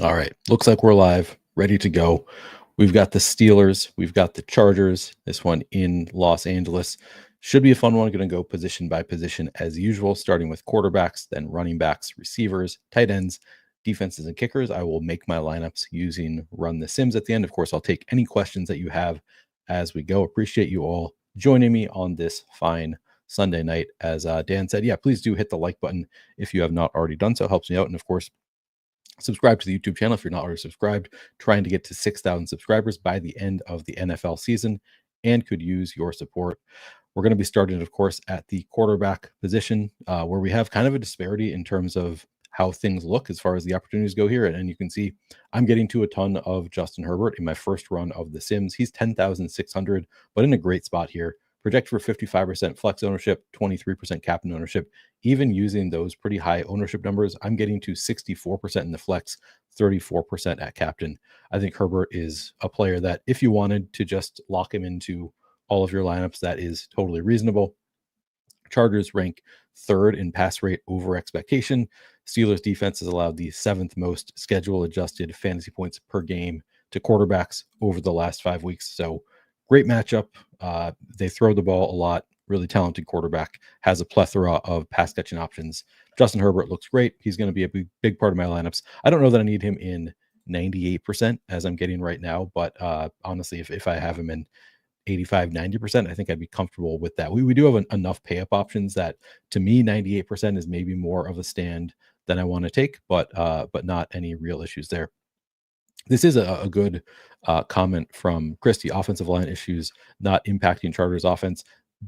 All right. Looks like we're live, ready to go. We've got the Steelers. We've got the Chargers. This one in Los Angeles. Should be a fun one. Going to go position by position as usual, starting with quarterbacks, then running backs, receivers, tight ends, defenses, and kickers. I will make my lineups using Run the Sims at the end. Of course, I'll take any questions that you have as we go. Appreciate you all joining me on this fine Sunday night. As Dan said, yeah, please do hit the like button if you have not already done so. It helps me out. And of course, subscribe to the YouTube channel if you're not already subscribed. Trying to get to 6,000 subscribers by the end of the NFL season and could use your support. We're going to be starting, of course, at the quarterback position, where we have kind of a disparity in terms of how things look as far as the opportunities go here. And you can see I'm getting to a ton of Justin Herbert in my first run of the Sims. He's 10,600, but in a great spot here. Projected for 55% flex ownership, 23% captain ownership. Even using those pretty high ownership numbers, I'm getting to 64% in the flex, 34% at captain. I think Herbert is a player that if you wanted to just lock him into all of your lineups, that is totally reasonable. Chargers rank third in pass rate over expectation. Steelers defense has allowed the seventh most schedule adjusted fantasy points per game to quarterbacks over the last 5 weeks. So great matchup. They throw the ball a lot. Really talented quarterback, has a plethora of pass catching options. Justin Herbert looks great. He's going to be a big part of my lineups. I don't know that I need him in 98% as I'm getting right now, but honestly, if I have him in 85, 90%, I think I'd be comfortable with that. We do have enough pay up options that to me, 98% is maybe more of a stand than I want to take, but not any real issues there. This is a good comment from Christie. Offensive line issues not impacting Chargers offense.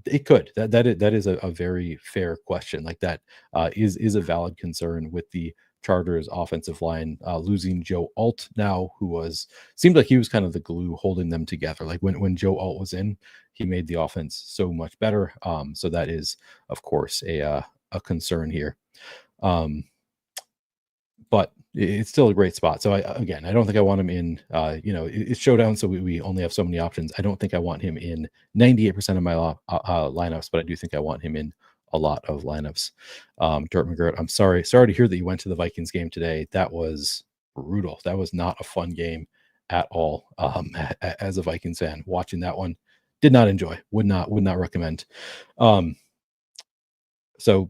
It could. That is a very fair question. Like that is a valid concern with the Chargers offensive line, losing Joe Alt now, who seemed like he was kind of the glue holding them together. Like when Joe Alt was in, he made the offense so much better. So that is, of course, a concern here. But it's still a great spot. So I don't think I want him in. It's Showdown, so we only have so many options. I don't think I want him in 98% of my lineups, but I do think I want him in a lot of lineups. Dirt McGirt, I'm sorry to hear that you went to the Vikings game today. That was brutal. That was not a fun game at all. As a Vikings fan, watching that one, did not enjoy. Would not recommend. So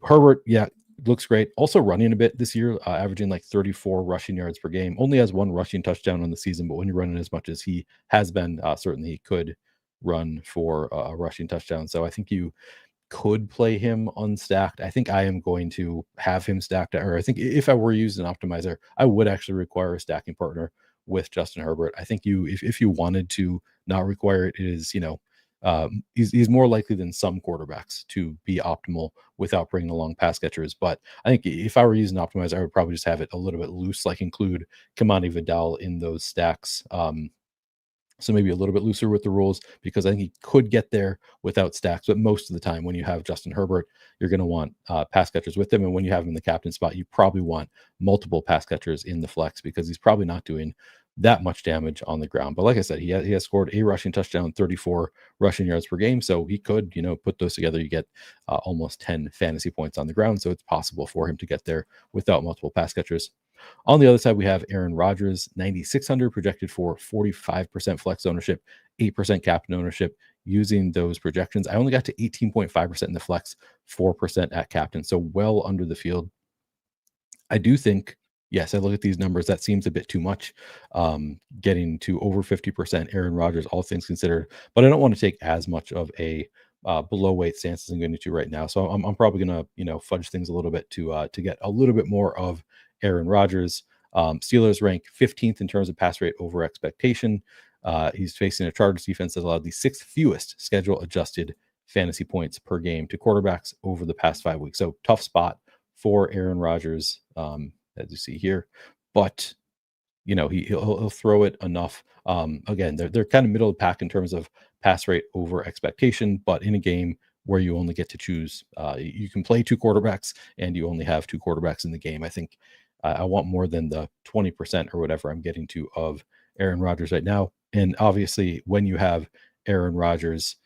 Herbert, yeah, looks great. Also running a bit this year, averaging like 34 rushing yards per game. Only has one rushing touchdown on the season, but when you're running as much as he has been, certainly he could run for a rushing touchdown. So I think you could play him unstacked. I think I am going to have him stacked, or I think if I were using an optimizer, I would actually require a stacking partner with Justin Herbert. I think if you wanted to not require it, it is, he's more likely than some quarterbacks to be optimal without bringing along pass catchers. But I think if I were using optimizer, I would probably just have it a little bit loose, like include Kamani Vidal in those stacks. So maybe a little bit looser with the rules, because I think he could get there without stacks. But most of the time, when you have Justin Herbert, you're going to want pass catchers with him. And when you have him in the captain spot, you probably want multiple pass catchers in the flex, because he's probably not doing that much damage on the ground. But like I said, he has scored a rushing touchdown, 34 rushing yards per game. So he could, put those together. You get almost 10 fantasy points on the ground. So it's possible for him to get there without multiple pass catchers. On the other side, we have Aaron Rodgers, 9,600, projected for 45% flex ownership, 8% captain ownership. Using those projections, I only got to 18.5% in the flex, 4% at captain. So well under the field. I do think, yes, I look at these numbers, that seems a bit too much, getting to over 50% Aaron Rodgers, all things considered. But I don't want to take as much of a below weight stance as I'm going to right now. So I'm probably going to, fudge things a little bit to get a little bit more of Aaron Rodgers. Steelers rank 15th in terms of pass rate over expectation. He's facing a Chargers defense that allowed the sixth fewest schedule adjusted fantasy points per game to quarterbacks over the past 5 weeks. So tough spot for Aaron Rodgers, as you see here. But he'll throw it enough. Again, they're kind of middle of the pack in terms of pass rate over expectation, but in a game where you only get to choose, you can play two quarterbacks and you only have two quarterbacks in the game. I think I want more than the 20% or whatever I'm getting to of Aaron Rodgers right now. And obviously, when you have Aaron Rodgers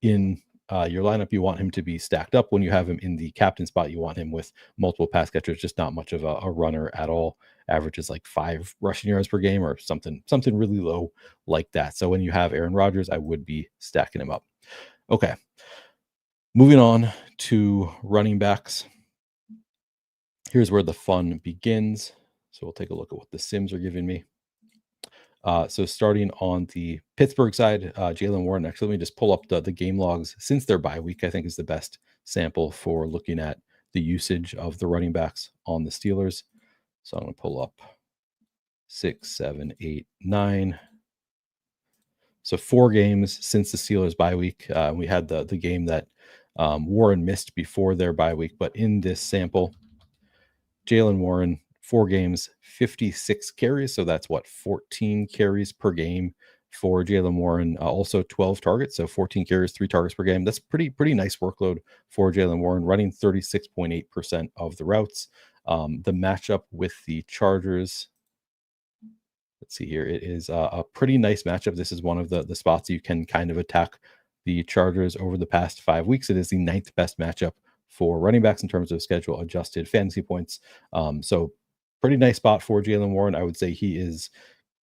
in your lineup, you want him to be stacked up. When you have him in the captain spot, you want him with multiple pass catchers, just not much of a runner at all. Averages like 5 rushing yards per game or something really low like that. So when you have Aaron Rodgers, I would be stacking him up. Okay. Moving on to running backs. Here's where the fun begins. So we'll take a look at what the Sims are giving me. So starting on the Pittsburgh side, Jalen Warren, actually, let me just pull up the game logs since their bye week, I think is the best sample for looking at the usage of the running backs on the Steelers. So I'm going to pull up 6, 7, 8, 9. So 4 games since the Steelers bye week. We had the game that Warren missed before their bye week, but in this sample, Jalen Warren, 4 games, 56 carries. So that's 14 carries per game for Jalen Warren. Also 12 targets. So 14 carries, 3 targets per game. That's pretty nice workload for Jalen Warren, running 36.8% of the routes. The matchup with the Chargers, let's see here. It is a pretty nice matchup. This is one of the spots you can kind of attack the Chargers over the past 5 weeks. It is the 9th best matchup for running backs in terms of schedule adjusted fantasy points. So pretty nice spot for Jalen Warren. I would say he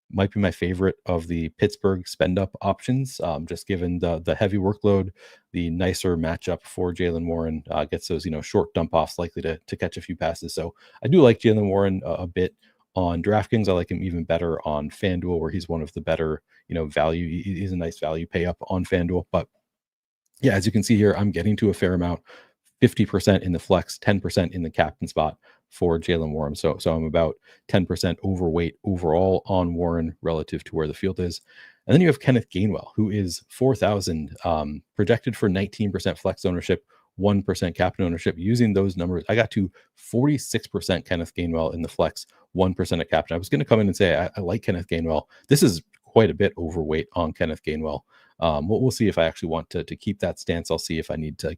might be my favorite of the Pittsburgh spend up options, just given the heavy workload, the nicer matchup for Jalen Warren, gets those, short dump offs, likely to catch a few passes. So I do like Jalen Warren a bit on DraftKings. I like him even better on FanDuel, where he's one of the better, value. He's a nice value pay up on FanDuel. But yeah, as you can see here, I'm getting to a fair amount, 50% in the flex, 10% in the captain spot for Jalen Warren. So I'm about 10% overweight overall on Warren relative to where the field is. And then you have Kenneth Gainwell, who is 4,000, projected for 19% flex ownership, 1% captain ownership. Using those numbers, I got to 46% Kenneth Gainwell in the flex, 1% at captain. I was going to come in and say I like Kenneth Gainwell. This is quite a bit overweight on Kenneth Gainwell. We'll see if I actually want to keep that stance. I'll see if I need to,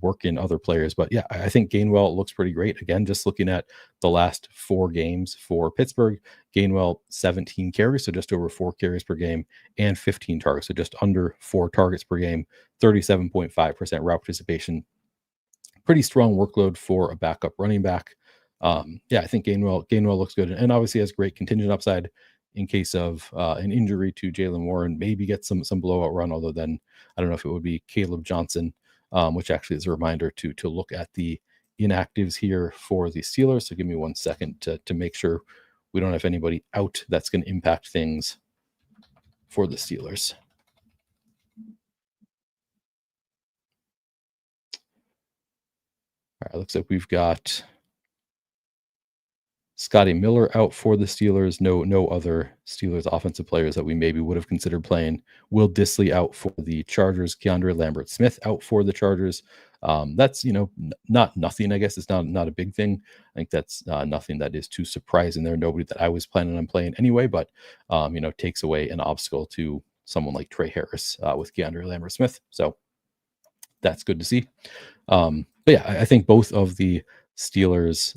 work in other players. But yeah, I think Gainwell looks pretty great. Again, just looking at the last 4 games for Pittsburgh, Gainwell 17 carries, so just over 4 carries per game, and 15 targets, so just under 4 targets per game, 37.5% route participation. Pretty strong workload for a backup running back. Yeah, I think Gainwell looks good, and obviously has great contingent upside in case of an injury to Jalen Warren. Maybe get some blowout run, although then I don't know if it would be Caleb Johnson, which actually is a reminder to look at the inactives here for the Steelers. So give me 1 second to make sure we don't have anybody out that's going to impact things for the Steelers. All right, looks like we've got Scotty Miller out for the Steelers. No other Steelers offensive players that we maybe would have considered playing. Will Dissly out for the Chargers. Keandre Lambert-Smith out for the Chargers. That's not nothing. I guess it's not a big thing. I think that's nothing that is too surprising there. Nobody that I was planning on playing anyway, but takes away an obstacle to someone like Trey Harris with Keandre Lambert-Smith. So that's good to see. But yeah, I think both of the Steelers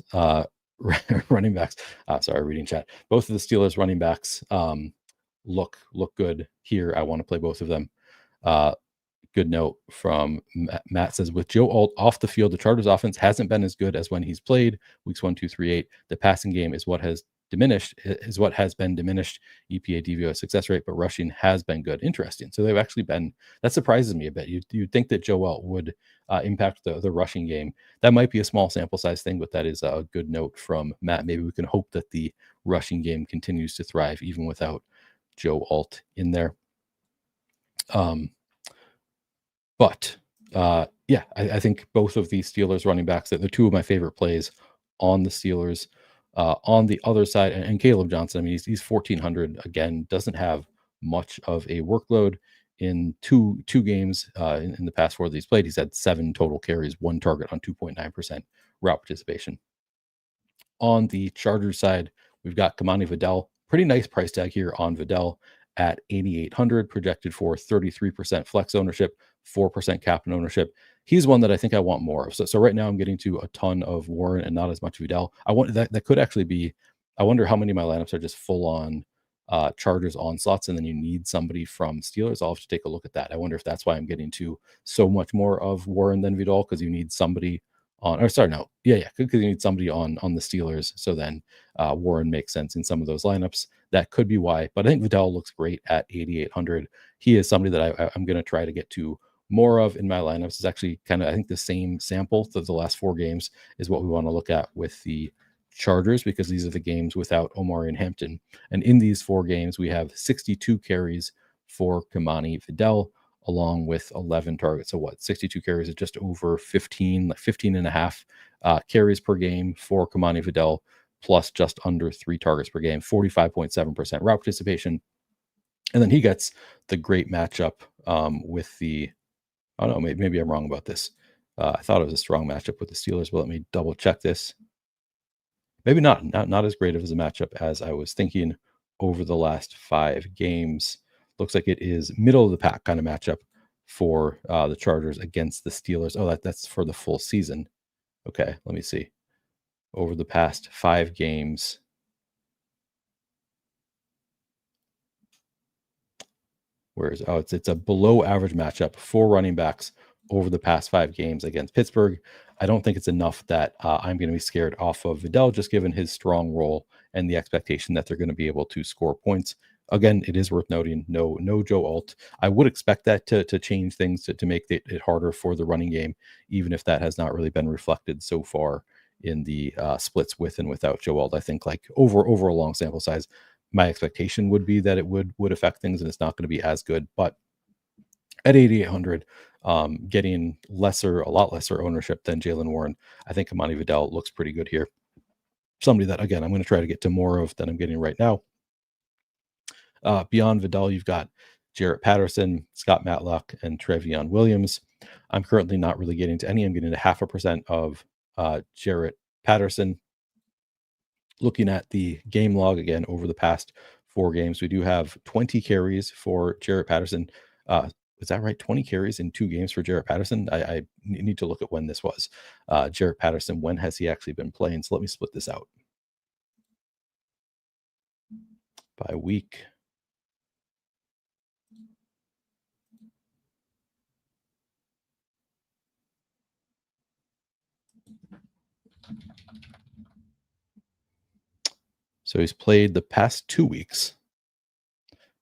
running backs. Sorry, reading chat. Both of the Steelers running backs look good here. I want to play both of them. Good note from Matt says, with Joe Alt off the field, the Chargers offense hasn't been as good as when he's played weeks 1, 2, 3, 8. The passing game is what has been diminished. EPA DVOA success rate, but rushing has been good. Interesting. So they've actually been, that surprises me a bit. You'd think that Joe Alt would impact the rushing game. That might be a small sample size thing, but that is a good note from Matt. Maybe we can hope that the rushing game continues to thrive even without Joe Alt in there. But yeah, I think both of these Steelers running backs, they're 2 of my favorite plays on the Steelers. On the other side, and Caleb Johnson, I mean, he's 1,400 again, doesn't have much of a workload in two games in the past 4 that he's played. He's had 7 total carries, 1 target on 2.9% route participation. On the Chargers side, we've got Kamani Vidal. Pretty nice price tag here on Vidal at 8,800, projected for 33% flex ownership, 4% captain ownership. He's one that I think I want more of. So right now I'm getting to a ton of Warren and not as much Vidal. I want that could actually be, I wonder how many of my lineups are just full on Chargers on slots, and then you need somebody from Steelers. I'll have to take a look at that. I wonder if that's why I'm getting to so much more of Warren than Vidal, because you need somebody on, or sorry, no, yeah, because you need somebody on the Steelers. So then Warren makes sense in some of those lineups. That could be why. But I think Vidal looks great at 8,800. He is somebody that I'm going to try to get to more of in my lineups. It's actually kind of, I think, the same sample of the last 4 games is what we want to look at with the Chargers, because these are the games without Omari and Hampton. And in these 4 games, we have 62 carries for Kamani Vidal, along with 11 targets. So what? 62 carries is just over 15, like 15 and a half carries per game for Kamani Vidal, plus just under 3 targets per game, 45.7% route participation. And then he gets the great matchup with the, oh no, maybe I'm wrong about this. I thought it was a strong matchup with the Steelers, but let me double check this. Maybe not as great of as a matchup as I was thinking over the last 5 games. Looks like it is middle of the pack kind of matchup for the Chargers against the Steelers. Oh, that's for the full season. Okay, let me see. Over the past 5 games, whereas it's a below average matchup for running backs over the past 5 games against Pittsburgh. I don't think it's enough that I'm going to be scared off of Vidal, just given his strong role and the expectation that they're going to be able to score points. Again, it is worth noting, no Joe Alt. I would expect that to change things to make it harder for the running game, even if that has not really been reflected so far in the splits with and without Joe Alt. I think like over a long sample size, my expectation would be that it would affect things, and it's not going to be as good. But at 8,800, getting a lot lesser ownership than Jalen Warren, I think Amani Vidal looks pretty good here. Somebody that, again, I'm going to try to get to more of than I'm getting right now. Beyond Vidal, you've got Jarrett Patterson, Scott Matlock, and Trevion Williams. I'm currently not really getting to any. I'm getting to 0.5% of Jarrett Patterson. Looking at the game log again over the past 4 games, we do have 20 carries for Jarrett Patterson. Is that right? 20 carries in 2 games for Jarrett Patterson. I need to look at when this was. Jarrett Patterson, when has he actually been playing? So let me split this out by week. So he's played the past 2 weeks,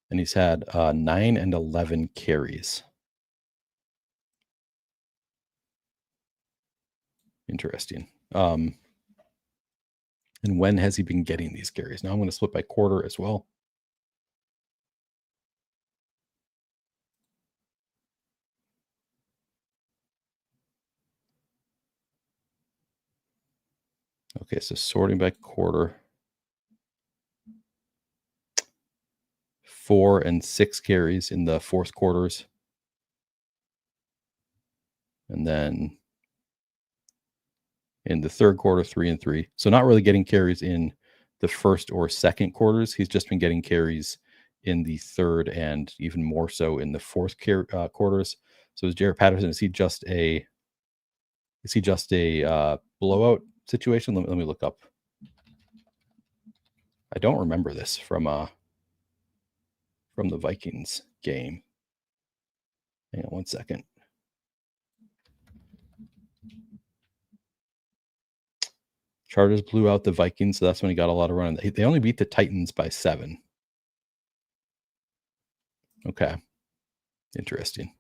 and he's had 9 and 11 carries. Interesting. And when has he been getting these carries? Now I'm going to split by quarter as well. Okay, so sorting by quarter. 4 and 6 carries in the fourth quarters. And then in the third quarter, 3 and 3. So not really getting carries in the first or second quarters. He's just been getting carries in the third and even more so in the fourth quarters. So is Jarrett Patterson, is he just a blowout situation? Let me look up. I don't remember this from the Vikings game. Hang on one second. Chargers blew out the Vikings, so that's when he got a lot of run. They only beat the Titans by 7. Okay. Interesting.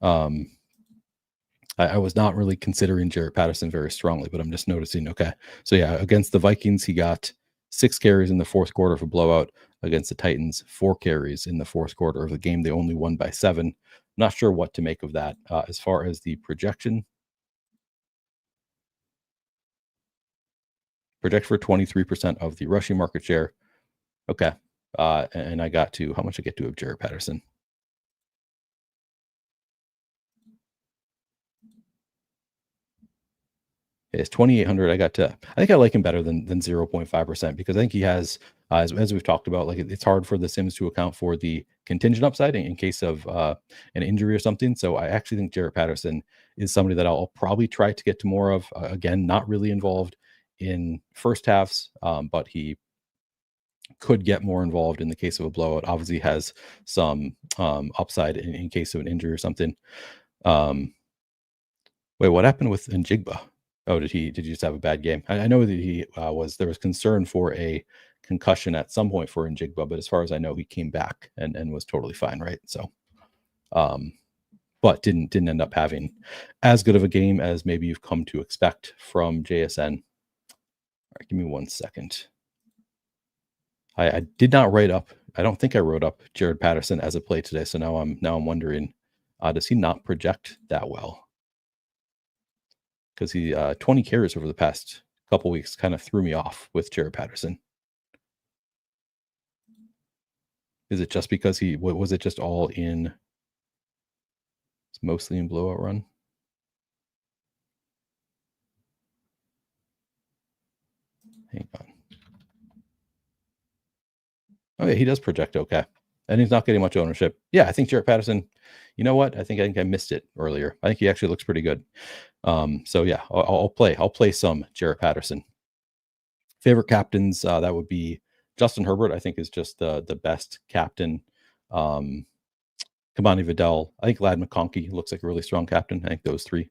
I was not really considering Jarrett Patterson very strongly, but I'm just noticing. Okay. So yeah, against the Vikings, he got 6 carries in the fourth quarter for blowout. Against the Titans, 4 carries in the fourth quarter of the game. They only won by 7. Not sure what to make of that. As far as the projection, project for 23% of the rushing market share. Okay. And I got to, how much I get to of Jarrett Patterson? It's 2,800. I think I like him better than 0.5%, because I think he has, as we've talked about, like it's hard for the Sims to account for the contingent upside in case of an injury or something. So I actually think Jarrett Patterson is somebody that I'll probably try to get to more of. Again, not really involved in first halves, but he could get more involved in the case of a blowout. Obviously has some upside in case of an injury or something. Wait, what happened with Njigba? Oh, did he just have a bad game? I know that he there was concern for a concussion at some point for Njigba, but as far as I know, he came back and was totally fine, right? So, but didn't end up having as good of a game as maybe you've come to expect from JSN. All right, give me 1 second. I did not write up. I don't think I wrote up Jared Patterson as a play today. So now I'm wondering, does he not project that well? Because he 20 carries over the past couple weeks kind of threw me off with Jared Patterson. Is it just because was it just all in? It's mostly in blowout run. Hang on. Oh yeah, he does project okay, and he's not getting much ownership. Yeah, I think Jared Patterson. You know what? I think I missed it earlier. I think he actually looks pretty good. So yeah, I'll play some Jared Patterson. Favorite captains, that would be Justin Herbert. I think is just the best captain. Kamani Vidal. I think Lad McConkey looks like a really strong captain. I think those three.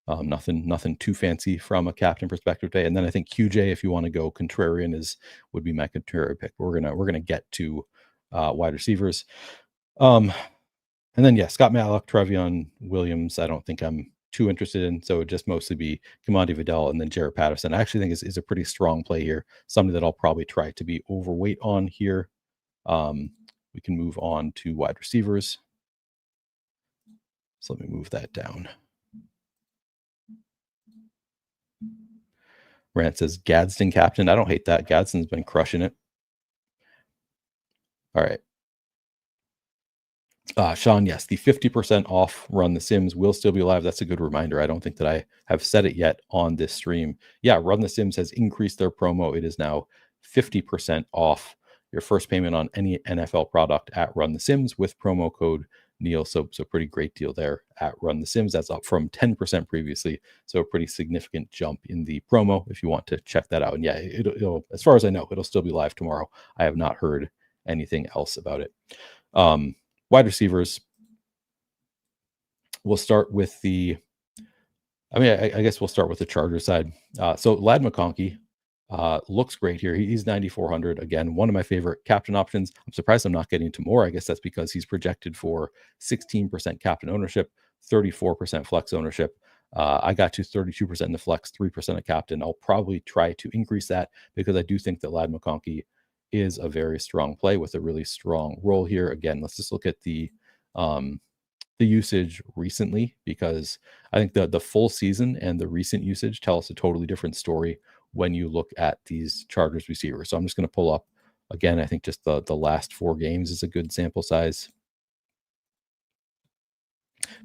Nothing too fancy from a captain perspective today. And then I think QJ, if you want to go contrarian, would be my contrarian pick. We're gonna get to wide receivers. And then Scott Mallock, Trevion Williams. I don't think I'm too interested in, so it would just mostly be Kamani Vidal and then Jared Patterson. I actually think is a pretty strong play here. Somebody that I'll probably try to be overweight on here. We can move on to wide receivers. So let me move that down. Rant says Gadsden captain. I don't hate that. Gadsden's been crushing it. All right. Sean, yes, the 50% off Run the Sims will still be live. That's a good reminder. I don't think that I have said it yet on this stream. Yeah, Run the Sims has increased their promo. It is now 50% off your first payment on any NFL product at Run the Sims with promo code Neil. So pretty great deal there at Run the Sims. That's up from 10% previously. So a pretty significant jump in the promo if you want to check that out. And yeah, it'll as far as I know, it'll still be live tomorrow. I have not heard anything else about it. Wide receivers. We'll start with I guess we'll start with the Chargers side. So Lad McConkey looks great here. He's 9,400. Again, one of my favorite captain options. I'm surprised I'm not getting to more. I guess that's because he's projected for 16% captain ownership, 34% flex ownership. I got to 32% in the flex, 3% of captain. I'll probably try to increase that because I do think that Lad McConkey is a very strong play with a really strong role here. Again, let's just look at the usage recently, because I think the full season and the recent usage tell us a totally different story when you look at these Chargers receivers. So I'm just going to pull up again. I think just the last 4 games is a good sample size,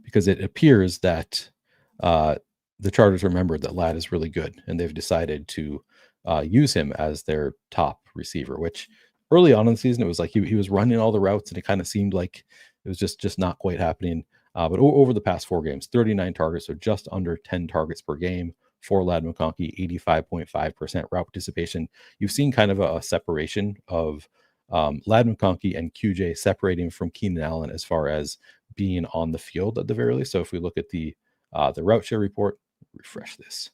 because it appears that the Chargers remembered that Lad is really good, and they've decided to use him as their top receiver, which early on in the season, it was like he was running all the routes, and it kind of seemed like it was just not quite happening. But over the past 4 games, 39 targets, so just under 10 targets per game for Lad McConkey, 85.5% route participation. You've seen kind of a separation of Lad McConkey and QJ separating from Keenan Allen as far as being on the field at the very least. So if we look at the route share report, refresh this.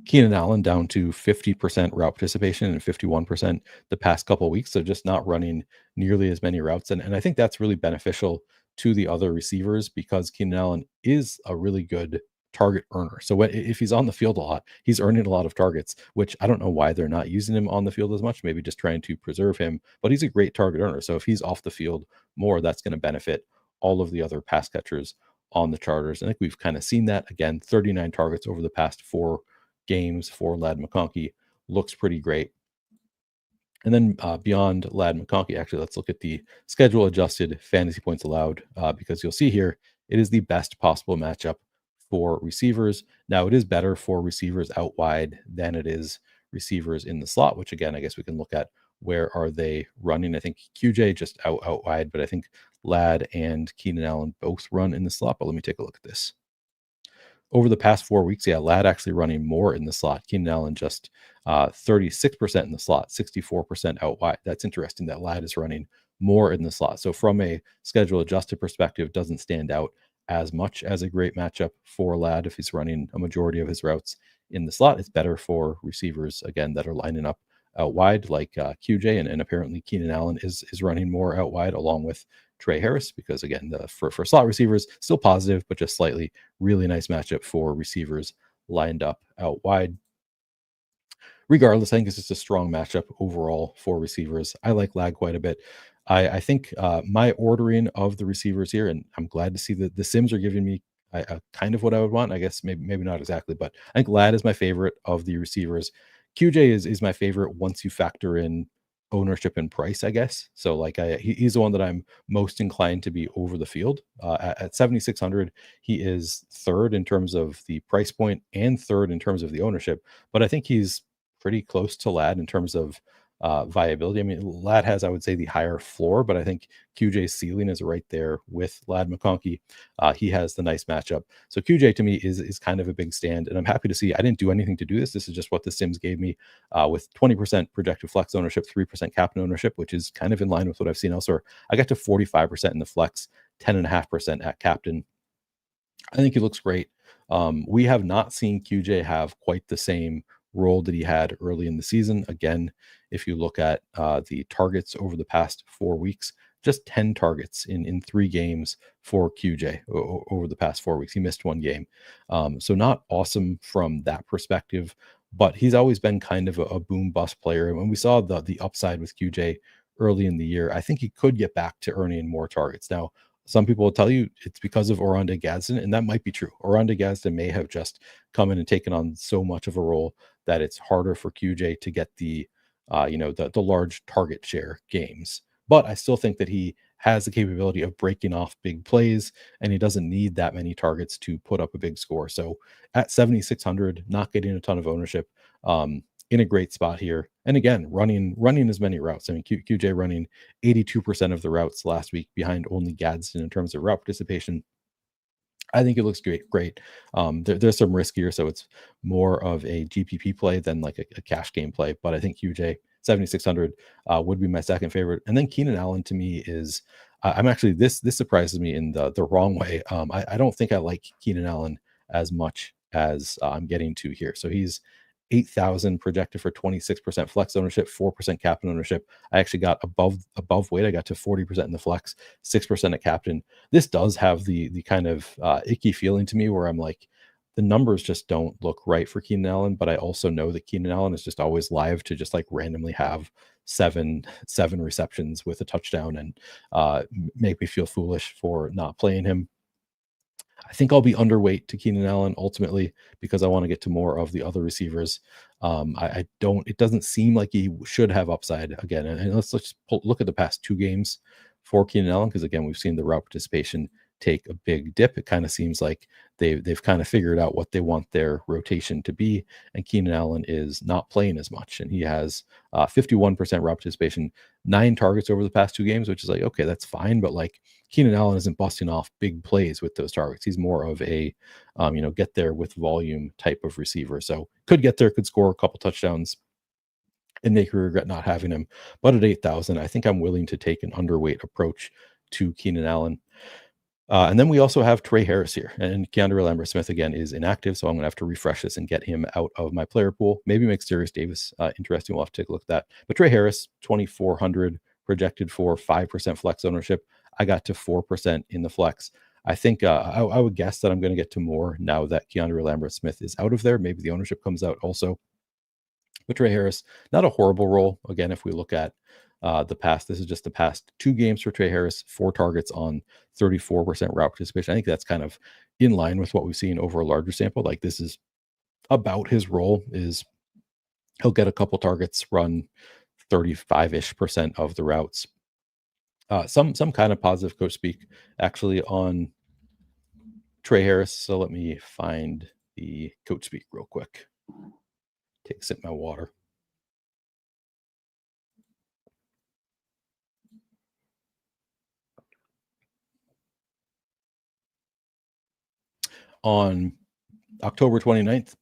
Keenan Allen down to 50% route participation and 51% the past couple of weeks. So just not running nearly as many routes. And I think that's really beneficial to the other receivers, because Keenan Allen is a really good target earner. So if he's on the field a lot, he's earning a lot of targets, which I don't know why they're not using him on the field as much, maybe just trying to preserve him, but he's a great target earner. So if he's off the field more, that's going to benefit all of the other pass catchers on the Chargers. I think we've kind of seen that. Again, 39 targets over the past 4 games for Lad McConkey looks pretty great. And then beyond Lad McConkey, actually, let's look at the schedule adjusted fantasy points allowed, because you'll see here it is the best possible matchup for receivers. Now, it is better for receivers out wide than it is receivers in the slot, which again, I guess we can look at where are they running. I think QJ just out wide, but I think Lad and Keenan Allen both run in the slot. But let me take a look at this. over the past 4 weeks, yeah, Ladd actually running more in the slot. Keenan Allen just 36% in the slot, 64% out wide. That's interesting that Ladd is running more in the slot. So from a schedule adjusted perspective, doesn't stand out as much as a great matchup for Ladd if he's running a majority of his routes in the slot. It's better for receivers again that are lining up out wide like QJ, and apparently Keenan Allen is running more out wide along with Trey Harris, because again, for slot receivers, still positive, but just slightly really nice matchup for receivers lined up out wide. Regardless, I think it's just a strong matchup overall for receivers. I like Lag quite a bit. I think my ordering of the receivers here, and I'm glad to see that the Sims are giving me kind of what I would want. I guess maybe not exactly, but I think Lad is my favorite of the receivers. QJ is my favorite once you factor in ownership and price, I guess. So like he's the one that I'm most inclined to be over the field. At 7,600, he is third in terms of the price point and third in terms of the ownership. But I think he's pretty close to Lad in terms of viability. I mean, Lad has, I would say, the higher floor, but I think QJ's ceiling is right there with Lad McConkey. He has the nice matchup. So QJ to me is kind of a big stand, and I'm happy to see I didn't do anything to do this. This is just what the Sims gave me with 20% projected flex ownership, 3% captain ownership, which is kind of in line with what I've seen elsewhere. I got to 45% in the flex, 10.5% at captain. I think he looks great. We have not seen QJ have quite the same role that he had early in the season. Again, if you look at the targets over the past 4 weeks, just 10 targets in 3 games for QJ over the past 4 weeks. He missed 1 game. So not awesome from that perspective, but he's always been kind of a boom bust player. And when we saw the upside with QJ early in the year, I think he could get back to earning more targets. Now, some people will tell you it's because of Oronde Gadsden, and that might be true. Oronde Gadsden may have just come in and taken on so much of a role that it's harder for QJ to get the large target share games. But I still think that he has the capability of breaking off big plays, and he doesn't need that many targets to put up a big score. So at 7,600, not getting a ton of ownership, in a great spot here. And again, running as many routes. I mean, QJ running 82% of the routes last week behind only Gadsden in terms of route participation. I think it looks great. There's some risk here, so it's more of a GPP play than like a cash game play. But I think QJ 7,600 would be my second favorite, and then Keenan Allen to me is. I'm actually this surprises me in the wrong way. I don't think I like Keenan Allen as much as I'm getting to here. So he's 8,000 projected for 26% flex ownership, 4% captain ownership. I actually got above weight. I got to 40% in the flex, 6% at captain. This does have the kind of icky feeling to me where I'm like, the numbers just don't look right for Keenan Allen, but I also know that Keenan Allen is just always live to just like randomly have seven receptions with a touchdown and make me feel foolish for not playing him. I think I'll be underweight to Keenan Allen ultimately because I want to get to more of the other receivers. I don't. It doesn't seem like he should have upside again. And let's look at the past 2 games for Keenan Allen, because again we've seen the route participation take a big dip. It kind of seems like they've kind of figured out what they want their rotation to be, and Keenan Allen is not playing as much, and he has 51% route participation, 9 targets over the past 2 games, which is like okay, that's fine, but like Keenan Allen isn't busting off big plays with those targets. He's more of a, get there with volume type of receiver. So could get there, could score a couple touchdowns and make me regret not having him. But at 8,000, I think I'm willing to take an underweight approach to Keenan Allen. And then we also have Trey Harris here, and Keandre Lambert Smith again is inactive, so I'm going to have to refresh this and get him out of my player pool. Maybe make Darius Davis interesting. We'll have to take a look at that. But Trey Harris, 2,400 projected for 5% flex ownership. I got to 4% in the flex. I think I would guess that I'm going to get to more now that Keandre Lambert Smith is out of there. Maybe the ownership comes out also. But Trey Harris, not a horrible role. Again, if we look at the past, this is just the past 2 games for Trey Harris, 4 targets on 34% route participation. I think that's kind of in line with what we've seen over a larger sample. Like this is about his role is he'll get a couple targets, run 35-ish% of the routes. Some kind of positive coach speak actually on Trey Harris. So let me find the coach speak real quick. Take a sip of my water. On October 29th,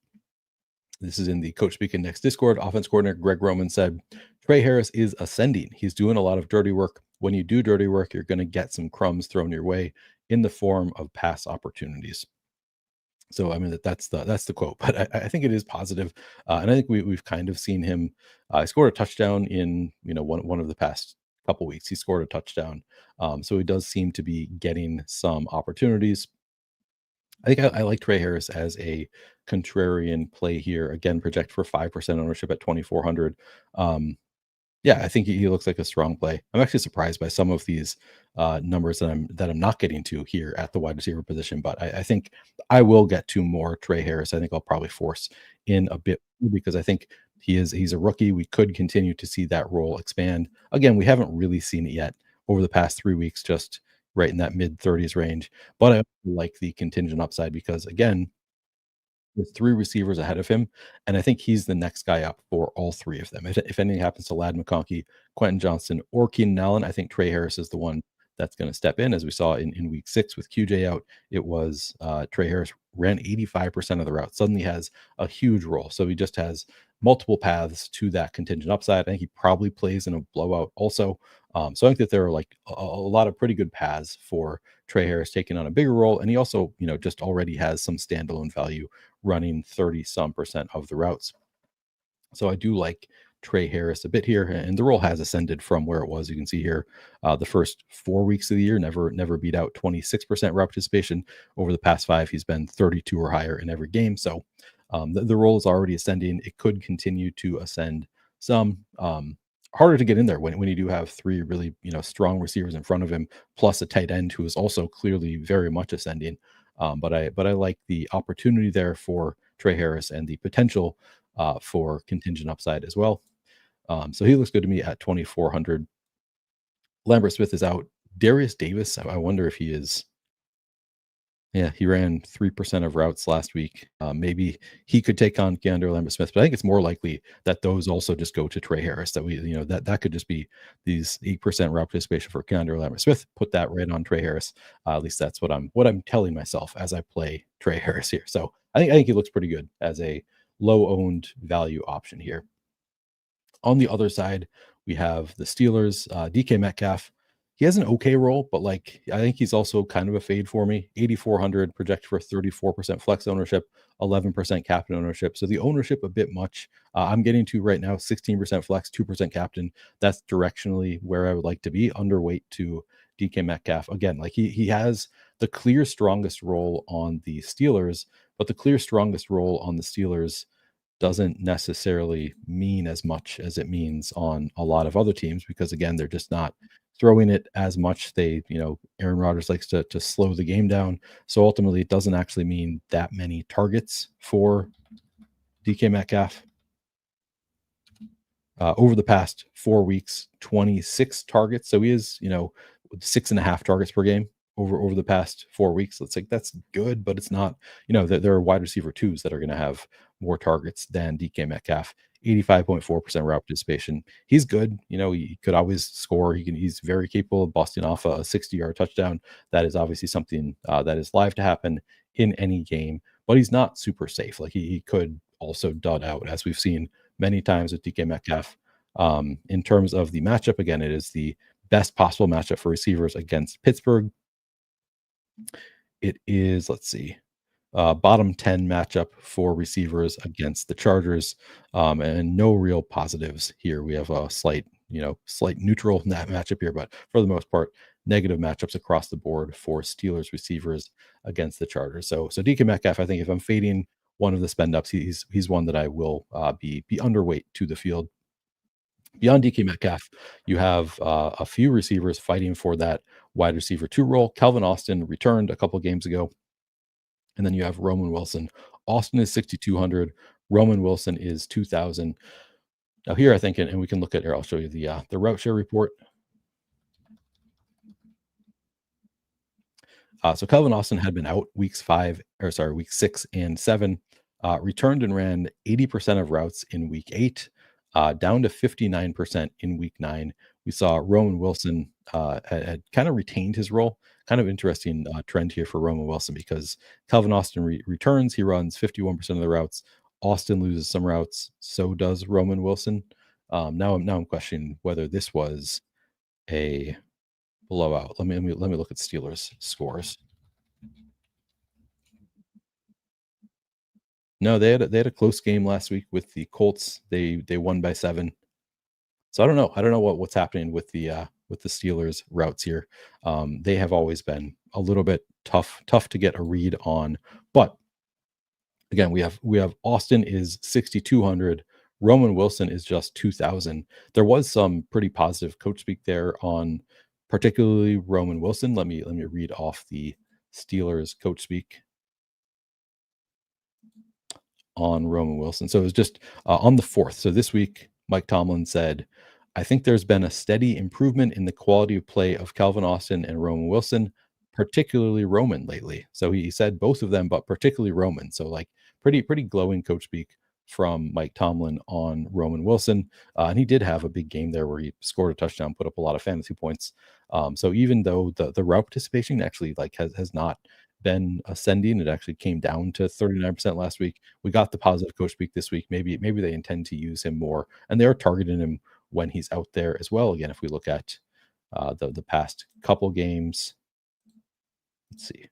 this is in the Coach Speak Next Discord. Offense coordinator Greg Roman said, Trey Harris is ascending. He's doing a lot of dirty work. When you do dirty work, you're going to get some crumbs thrown your way in the form of pass opportunities. So I mean that's the quote, but I think it is positive, and I think we've kind of seen him. He scored a touchdown in one of the past couple weeks. He scored a touchdown, so he does seem to be getting some opportunities. I think I like Trey Harris as a contrarian play here. Again, project for 5% ownership at 2,400. Yeah, I think he looks like a strong play. I'm actually surprised by some of these numbers that I'm not getting to here at the wide receiver position, but I think I will get to more Trey Harris. I think I'll probably force in a bit because I think he's a rookie. We could continue to see that role expand. Again, we haven't really seen it yet over the past 3 weeks, just right in that mid 30s range. But I like the contingent upside because again, with 3 receivers ahead of him, and I think he's the next guy up for all 3 of them. If anything happens to Ladd McConkey, Quentin Johnston, or Keenan Allen, I think Trey Harris is the one that's gonna step in, as we saw in week 6 with QJ out. It was, Trey Harris ran 85% of the routes, suddenly has a huge role. So he just has multiple paths to that contingent upside. I think he probably plays in a blowout also. So I think that there are, like, a lot of pretty good paths for Trey Harris taking on a bigger role, and he also, just already has some standalone value running 30 some percent of the routes. So I do like Trey Harris a bit here, and the role has ascended from where it was. You can see here, the first 4 weeks of the year never beat out 26% route participation. Over the past 5, he's been 32 or higher in every game. So the role is already ascending. It could continue to ascend some. Harder to get in there when you do have 3 really strong receivers in front of him, plus a tight end who is also clearly very much ascending. But I like the opportunity there for Trey Harris and the potential for contingent upside as well. So he looks good to me at 2,400. Lambert Smith is out. Darius Davis, I wonder if he is. Yeah, he ran 3% of routes last week. Maybe he could take on Keandre Lambert Smith, but I think it's more likely that those also just go to Trey Harris. That that could just be these 8% route participation for Keandre Lambert Smith. Put that right on Trey Harris. At least that's what I'm telling myself as I play Trey Harris here. So I think he looks pretty good as a low owned value option here. On the other side, we have the Steelers, DK Metcalf. He has an okay role, but like I think he's also kind of a fade for me. 8,400 projected for 34% flex ownership, 11% captain ownership. So the ownership a bit much. I'm getting to right now 16% flex, 2% captain. That's directionally where I would like to be. Underweight to DK Metcalf. Again, like he has the clear strongest role on the Steelers, but the clear strongest role on the Steelers doesn't necessarily mean as much as it means on a lot of other teams because again, they're just not throwing it as much. Aaron Rodgers likes to slow the game down. So ultimately it doesn't actually mean that many targets for DK Metcalf. Over the past 4 weeks, 26 targets. So he is, 6.5 targets per game over the past 4 weeks. Let's like that's good, but it's not. There are wide receiver twos that are going to have more targets than DK Metcalf. 85.4% route participation. He's good. He could always score. He's very capable of busting off a 60-yard touchdown. That is obviously something that is live to happen in any game, but he's not super safe. Like he could also dud out, as we've seen many times with DK Metcalf. In terms of the matchup, again, it is the best possible matchup for receivers against Pittsburgh. It is, let's see, bottom 10 matchup for receivers against the Chargers, and no real positives here. We have a slight neutral matchup here, but for the most part, negative matchups across the board for Steelers receivers against the Chargers. So DK Metcalf, I think if I'm fading one of the spend ups, he's one that I will be underweight to the field. Beyond DK Metcalf, you have a few receivers fighting for that wide receiver 2 role. Calvin Austin returned a couple games ago. And then you have Roman Wilson. Austin is 6,200. Roman Wilson is 2,000. Now here, I think, and we can look at here. I'll show you the route share report. So Calvin Austin had been out week 6 and 7. Returned and ran 80% of routes in week 8, down to 59% in week 9. We saw Roman Wilson had kind of retained his role. kind of interesting trend here for Roman Wilson because Calvin Austin returns. He runs 51% of the routes. Austin loses some routes. So does Roman Wilson. Now I'm questioning whether this was a blowout. Let me look at Steelers scores. No, they had a close game last week with the Colts. They won by 7. So I don't know. I don't know what's happening with the Steelers routes here. They have always been a little bit tough to get a read on. But again, we have Austin is 6,200. Roman Wilson is just 2,000. There was some pretty positive coach speak there on particularly Roman Wilson. Let me read off the Steelers coach speak on Roman Wilson. So it was just on the 4th. So this week, Mike Tomlin said, I think there's been a steady improvement in the quality of play of Calvin Austin and Roman Wilson, particularly Roman lately. So he said both of them, but particularly Roman. So like pretty glowing coach speak from Mike Tomlin on Roman Wilson. And he did have a big game there where he scored a touchdown, put up a lot of fantasy points. So even though the route participation actually like has not been ascending. It actually came down to 39% last week. We got the positive coach speak this week. Maybe they intend to use him more, and they are targeting him when he's out there as well. Again, if we look at the past couple games, let's see.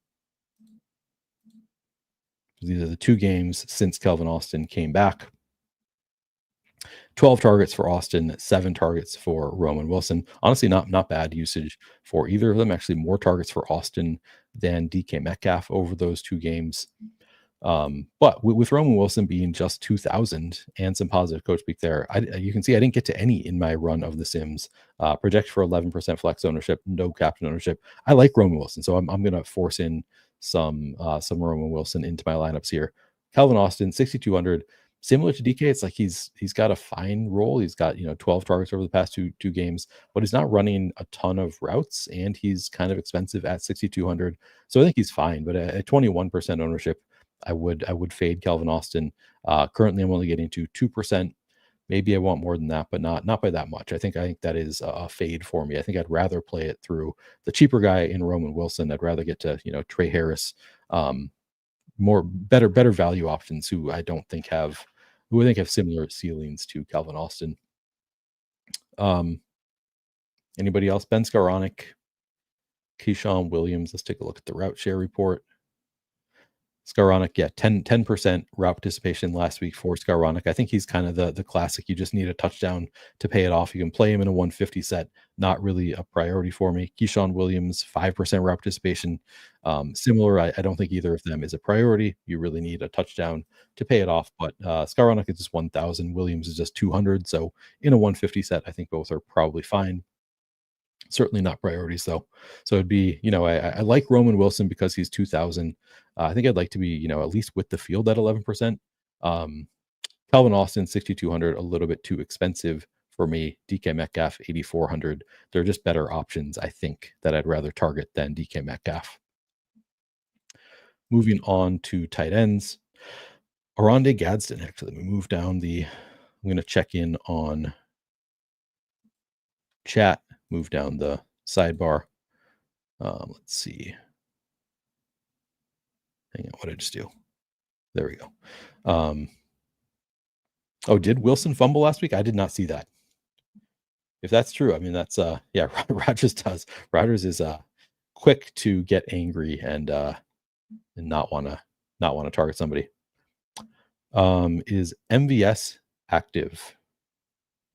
These are the 2 games since Calvin Austin came back. 12 targets for Austin, 7 targets for Roman Wilson. Honestly, not bad usage for either of them. Actually, more targets for Austin than DK Metcalf over those 2 games. But with Roman Wilson being just 2,000 and some positive coach speak there, you can see I didn't get to any in my run of the Sims. Project for 11% flex ownership, no captain ownership. I like Roman Wilson, so I'm going to force in some Roman Wilson into my lineups here. Calvin Austin, 6,200. Similar to DK, it's like he's got a fine role. He's got 12 targets over the past two games, but he's not running a ton of routes, and he's kind of expensive at 6,200. So I think he's fine. But at 21% ownership, I would fade Calvin Austin. Currently, I'm only getting to 2%. Maybe I want more than that, but not by that much. I think that is a fade for me. I think I'd rather play it through the cheaper guy in Roman Wilson. I'd rather get to Trey Harris, better value options who I think have similar ceilings to Calvin Austin. Anybody else? Ben Skowronek, Keyshawn Williams. Let's take a look at the route share report. Skowronek, yeah, 10% route participation last week for Skowronek. I think he's kind of the classic. You just need a touchdown to pay it off. You can play him in a 150 set. Not really a priority for me. Keyshawn Williams, 5% route participation. Similar. I don't think either of them is a priority. You really need a touchdown to pay it off. But Skowronek is just 1,000. Williams is just 200. So in a 150 set, I think both are probably fine. Certainly not priorities though. So it'd be, I like Roman Wilson because he's 2,000. I think I'd like to be, at least with the field at 11%. Calvin Austin, 6,200, a little bit too expensive for me. DK Metcalf, 8,400. They're just better options, I think, that I'd rather target than DK Metcalf. Moving on to tight ends. Oronde Gadsden, actually, we move down I'm going to check in on chat, move down the sidebar. Let's see. Hang on, what did I just do? There we go. Oh, did Wilson fumble last week? I did not see that. If that's true, I mean, that's yeah, Rodgers does. Rodgers is quick to get angry and not want to target somebody. Is MVS active?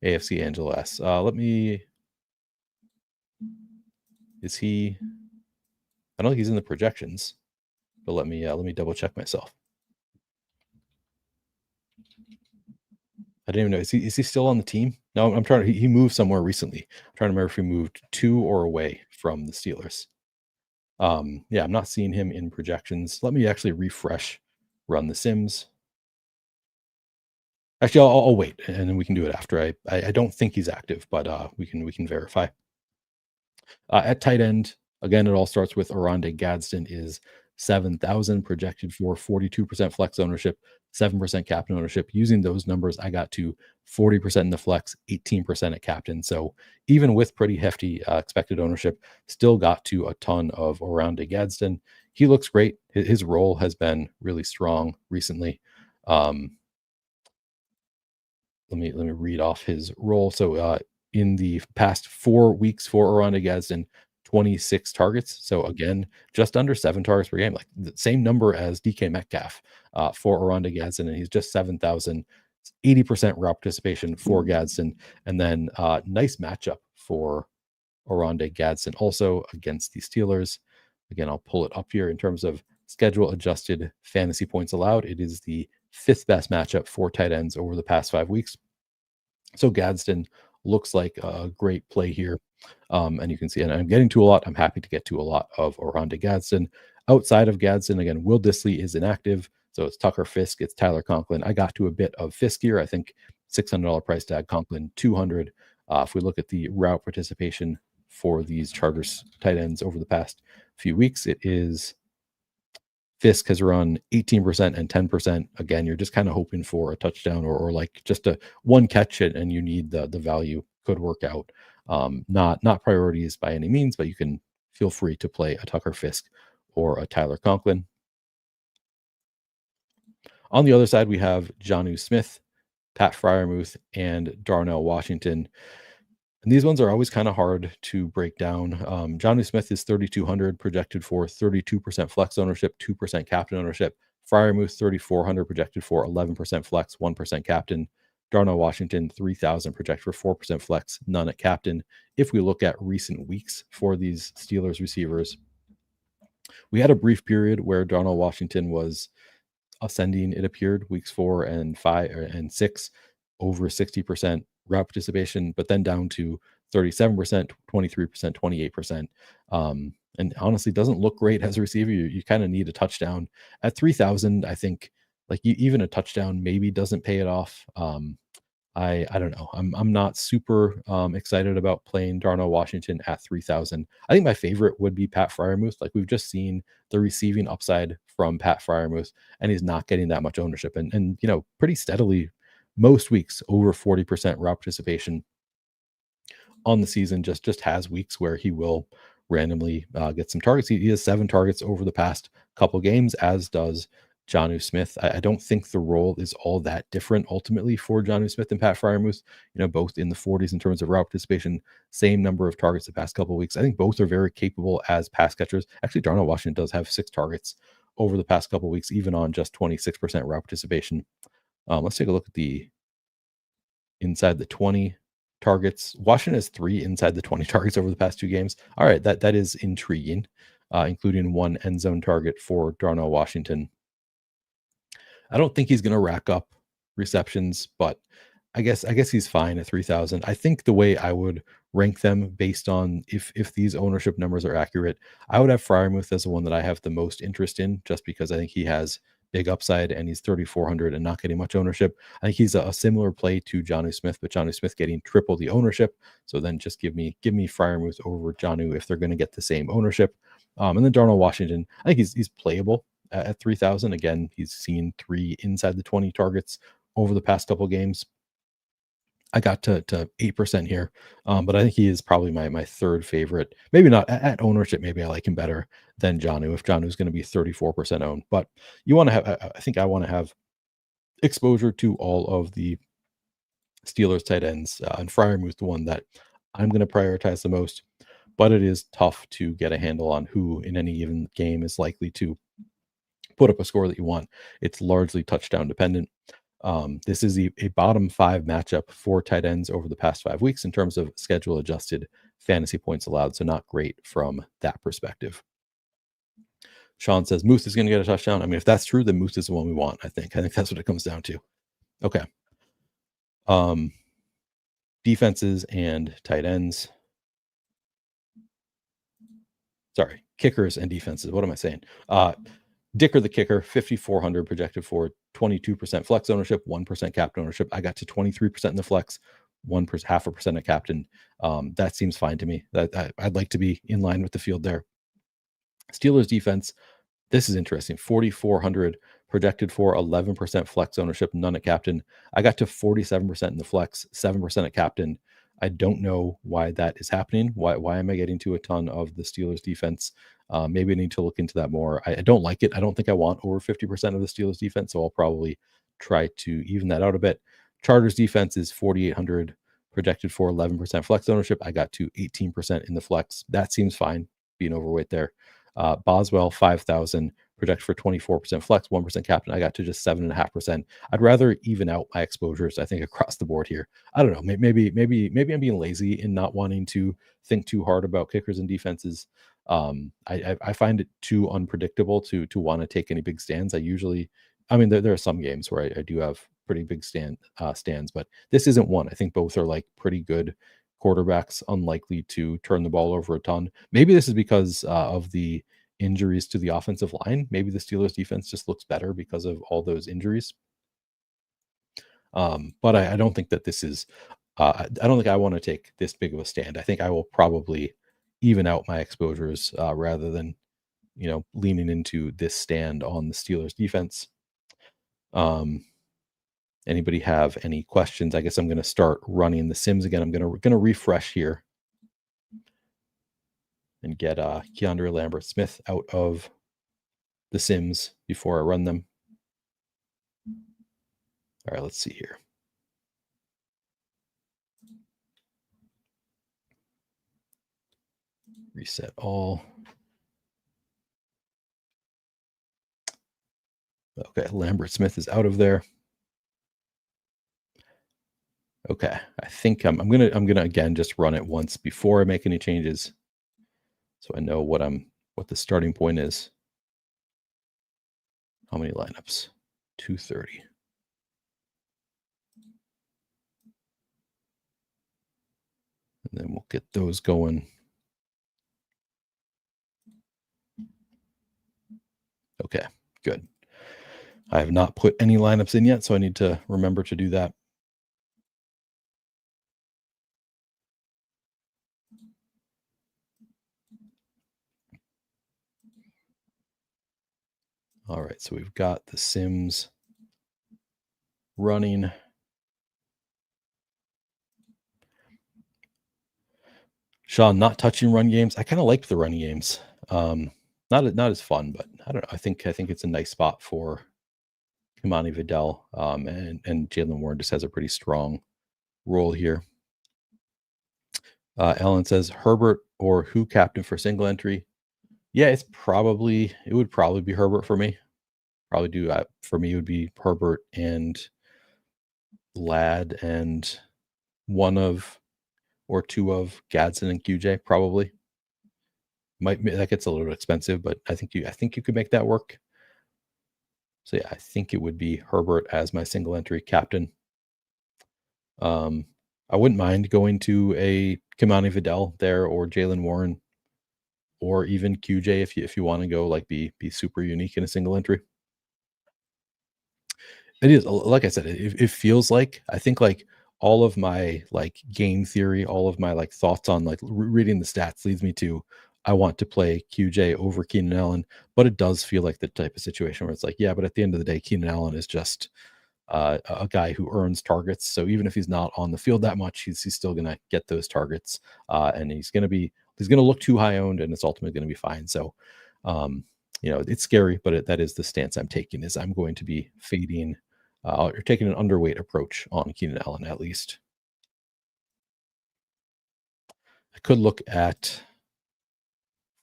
AFC Angela S. Is he? I don't think he's in the projections, but let me double check myself. I didn't even know. Is he still on the team? No, I'm trying. He moved somewhere recently. I'm trying to remember if he moved to or away from the Steelers. Yeah, I'm not seeing him in projections. Let me actually refresh, run the Sims. Actually, I'll wait, and then we can do it after. I don't think he's active, but we can verify. At tight end, again, it all starts with Oronde Gadsden is 7,000 projected for 42% flex ownership, 7% captain ownership. Using those numbers, I got to 40% in the flex, 18% at captain. So even with pretty hefty expected ownership, still got to a ton of Orlando Gadsden. He looks great. His role has been really strong recently. Um, let me read off his role. So in the past 4 weeks for Orlando Gadsden, 26 targets. So again, just under 7 targets per game, like the same number as DK Metcalf for Orlando Gadsden, and he's just 7,000. 80% route participation for Gadsden, and then nice matchup for Oronde Gadsden also against the Steelers. Again, I'll pull it up here in terms of schedule adjusted fantasy points allowed. It is the fifth best matchup for tight ends over the past 5 weeks. So Gadsden looks like a great play here. And you can see, and I'm getting to a lot. I'm happy to get to a lot of Oronde Gadsden. Outside of Gadsden, again, Will Dissly is inactive. So it's Tucker Fisk, it's Tyler Conklin. I got to a bit of Fisk here. I think $600 price tag, Conklin 200. If we look at the route participation for these Chargers tight ends over the past few weeks, it is Fisk has run 18% and 10%. Again, you're just kind of hoping for a touchdown or like just a one catch it, and you need the value could work out. Not priorities by any means, but you can feel free to play a Tucker Fisk or a Tyler Conklin. On the other side, we have Jonnu Smith, Pat Fryermuth, and Darnell Washington. And these ones are always kind of hard to break down. Jonnu Smith is 3,200 projected for 32% flex ownership, 2% captain ownership. Fryermuth 3,400 projected for 11% flex, 1% captain. Darnell Washington 3,000 projected for 4% flex, none at captain. If we look at recent weeks for these Steelers receivers, we had a brief period where Darnell Washington was ascending. It appeared weeks 4 and 5 and 6, over 60% route participation, but then down to 37%, 23%, 28%. And honestly, doesn't look great as a receiver. You kind of need a touchdown at 3,000. I think like even a touchdown maybe doesn't pay it off. I don't know. I'm not super excited about playing Darnell Washington at 3,000. I think my favorite would be Pat Fryermuth. Like we've just seen the receiving upside from Pat Fryermuth, and he's not getting that much ownership. And pretty steadily, most weeks over 40% route participation on the season. Just has weeks where he will randomly get some targets. He has 7 targets over the past couple games, as does Jonnu Smith. I don't think the role is all that different ultimately for Jonnu Smith and Pat Fryermuth. Both in the 40s in terms of route participation, same number of targets the past couple of weeks. I think both are very capable as pass catchers. Actually, Darnell Washington does have 6 targets over the past couple of weeks, even on just 26% route participation. Let's take a look at the inside the 20 targets. Washington has 3 inside the 20 targets over the past 2 games. All right, that is intriguing, including 1 end zone target for Darnell Washington. I don't think he's going to rack up receptions, but I guess he's fine at 3,000. I think the way I would rank them based on if these ownership numbers are accurate, I would have Fryermuth as the one that I have the most interest in, just because I think he has big upside and he's 3,400 and not getting much ownership. I think he's a similar play to Jonnu Smith, but Jonnu Smith getting triple the ownership. So then just give me Fryermuth over Jonnu if they're going to get the same ownership. And then Darnell Washington, I think he's playable at 3,000. Again, he's seen 3 inside the 20 targets over the past couple games. I got to 8% here, but I think he is probably my third favorite. Maybe not at ownership. Maybe I like him better than Jonnu if Jonnu is going to be 34% owned. But you want to have, I think I want to have exposure to all of the Steelers tight ends, and Fryermuth the one that I'm going to prioritize the most. But it is tough to get a handle on who in any given game is likely to put up a score that you want. It's largely touchdown dependent. This is a bottom 5 matchup for tight ends over the past 5 weeks in terms of schedule adjusted fantasy points allowed. So not great from that perspective. Sean says Moose is going to get a touchdown. I mean, if that's true, then Moose is the one we want. I think that's what it comes down to. Okay. Defenses and tight ends. Sorry, kickers and defenses. What am I saying? Dicker the kicker, 5,400 projected for 22% flex ownership, 1% captain ownership. I got to 23% in the flex, 1%, 0.5% at captain. That seems fine to me. I'd like to be in line with the field there. Steelers defense, This is interesting. 4,400 projected for 11% flex ownership, none at captain. I got to 47% in the flex, 7% at captain. I don't know why that is happening. Why am I getting to a ton of the Steelers defense? Maybe I need to look into that more. I don't like it. I don't think I want over 50% of the Steelers defense, so I'll probably try to even that out a bit. Chargers defense is 4,800 projected for 11% flex ownership. I got to 18% in the flex. That seems fine, being overweight there. Boswell, 5,000, projected for 24% flex, 1% captain. I got to just 7.5%. I'd rather even out my exposures, I think, across the board here. I don't know. Maybe I'm being lazy in not wanting to think too hard about kickers and defenses. I find it too unpredictable to want to take any big stands. I mean, there are some games where I do have pretty big stands, but this isn't one. I think both are like pretty good quarterbacks, unlikely to turn the ball over a ton. Maybe this is because of the injuries to the offensive line. Maybe the Steelers defense just looks better because of all those injuries. But I don't think that this is. I don't think I want to take this big of a stand. I think I will probably even out my exposures rather than leaning into this stand on the Steelers defense. Anybody have any questions? I guess I'm going to start running the sims again. I'm going to refresh here and get Keandre Lambert-Smith out of the sims before I run them. All right, let's see here. Reset all. Okay, Lambert-Smith is out of there. Okay, I think I'm gonna again just run it once before I make any changes, so I know what the starting point is. How many lineups? 230. And then we'll get those going. Okay, good. I have not put any lineups in yet, so I need to remember to do that. All right, so we've got the sims running. Sean, not touching run games. I kind of like the run games. Not as fun, but I don't know. I think it's a nice spot for Kimani Vidal, and Jalen Warren just has a pretty strong role here. Ellen says Herbert or who captain for single entry. Yeah, it would probably be Herbert for me. Probably do for me it would be Herbert and Ladd and one of or two of Gadsden and QJ probably. That gets a little expensive, but I think you could make that work. So yeah, I think it would be Herbert as my single entry captain. I wouldn't mind going to a Kimani Vidal there or Jalen Warren or even QJ if you want to go like be super unique in a single entry. It is, like I said, it feels like I think like all of my like game theory, all of my like thoughts on like reading the stats leads me to I want to play QJ over Keenan Allen, but it does feel like the type of situation where it's like, yeah, but at the end of the day, Keenan Allen is just a guy who earns targets. So even if he's not on the field that much, he's still going to get those targets, and he's going to look too high owned, and it's ultimately going to be fine. So, it's scary, but that is the stance I'm taking. Is I'm going to be fading or taking an underweight approach on Keenan Allen at least. I could look at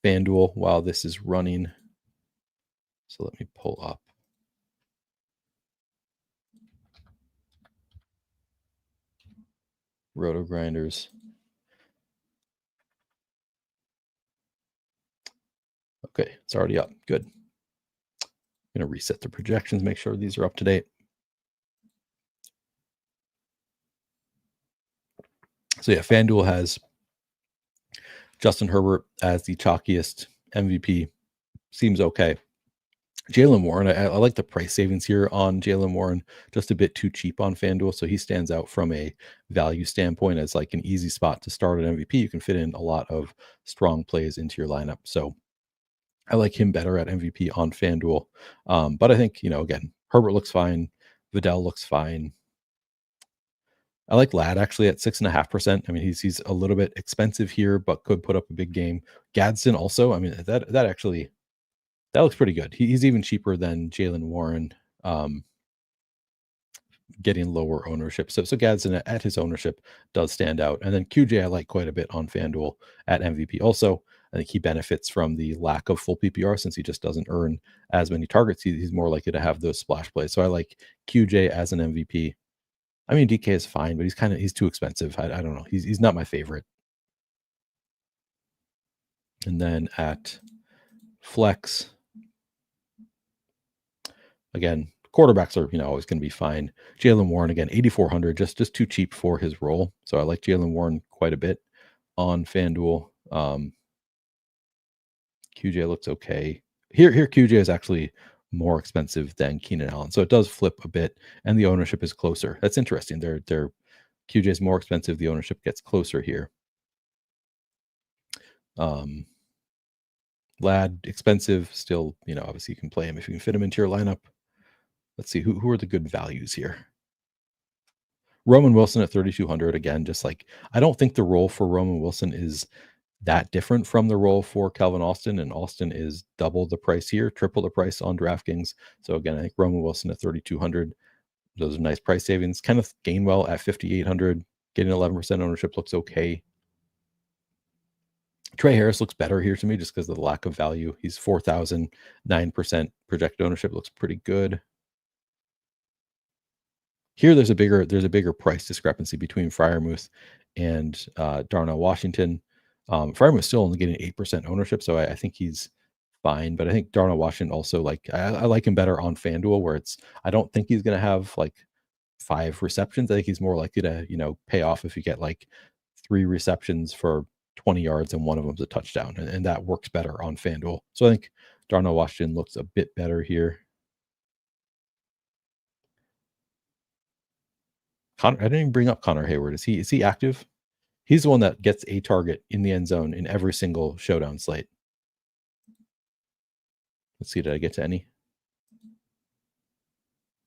FanDuel while this is running. So let me pull up. Roto Grinders. Okay, it's already up. Good. I'm going to reset the projections, make sure these are up to date. So yeah, FanDuel has Justin Herbert as the chalkiest MVP. Seems okay. Jalen Warren, I like the price savings here on Jalen Warren, just a bit too cheap on FanDuel. So he stands out from a value standpoint as like an easy spot to start an MVP. You can fit in a lot of strong plays into your lineup. So I like him better at MVP on FanDuel. But I think, again, Herbert looks fine. Vidal looks fine. I like Ladd actually at 6.5%. I mean, he's a little bit expensive here, but could put up a big game. Gadsden also. I mean, that actually that looks pretty good. He's even cheaper than Jalen Warren, um, getting lower ownership. So Gadsden at his ownership does stand out. And then QJ I like quite a bit on FanDuel at MVP. Also, I think he benefits from the lack of full PPR since he just doesn't earn as many targets. He's more likely to have those splash plays. So I like QJ as an MVP. I mean, DK is fine, but he's too expensive. I don't know. He's not my favorite. And then at flex, again, quarterbacks are always going to be fine. Jalen Warren again, 8,400, just too cheap for his role. So I like Jalen Warren quite a bit on FanDuel. QJ looks okay. Here QJ is actually more expensive than Keenan Allen, so it does flip a bit, and the ownership is closer. That's interesting. They're QJ is more expensive. The ownership gets closer here. Ladd expensive, still. Obviously you can play him if you can fit him into your lineup. Let's see who are the good values here. Roman Wilson at 3,200 again. Just like I don't think the role for Roman Wilson is that different from the role for Calvin Austin, and Austin is double the price here, triple the price on DraftKings. So again, I think Roman Wilson at 3,200. Those are nice price savings. Kenneth Gainwell at 5,800, getting 11% ownership looks okay. Trey Harris looks better here to me just because of the lack of value. He's 4,000, 9% projected ownership looks pretty good. Here, there's a bigger price discrepancy between Freiermuth and Darnell Washington. Freiermuth's still only getting 8% ownership, so I think he's fine. But I think Darnell Washington also I like him better on FanDuel, where I don't think he's going to have like 5 receptions. I think he's more likely to pay off if you get like 3 receptions for 20 yards and one of them's a touchdown, and that works better on FanDuel. So I think Darnell Washington looks a bit better here. I didn't even bring up Connor Hayward. Is he active? He's the one that gets a target in the end zone in every single showdown slate. Let's see, did I get to any?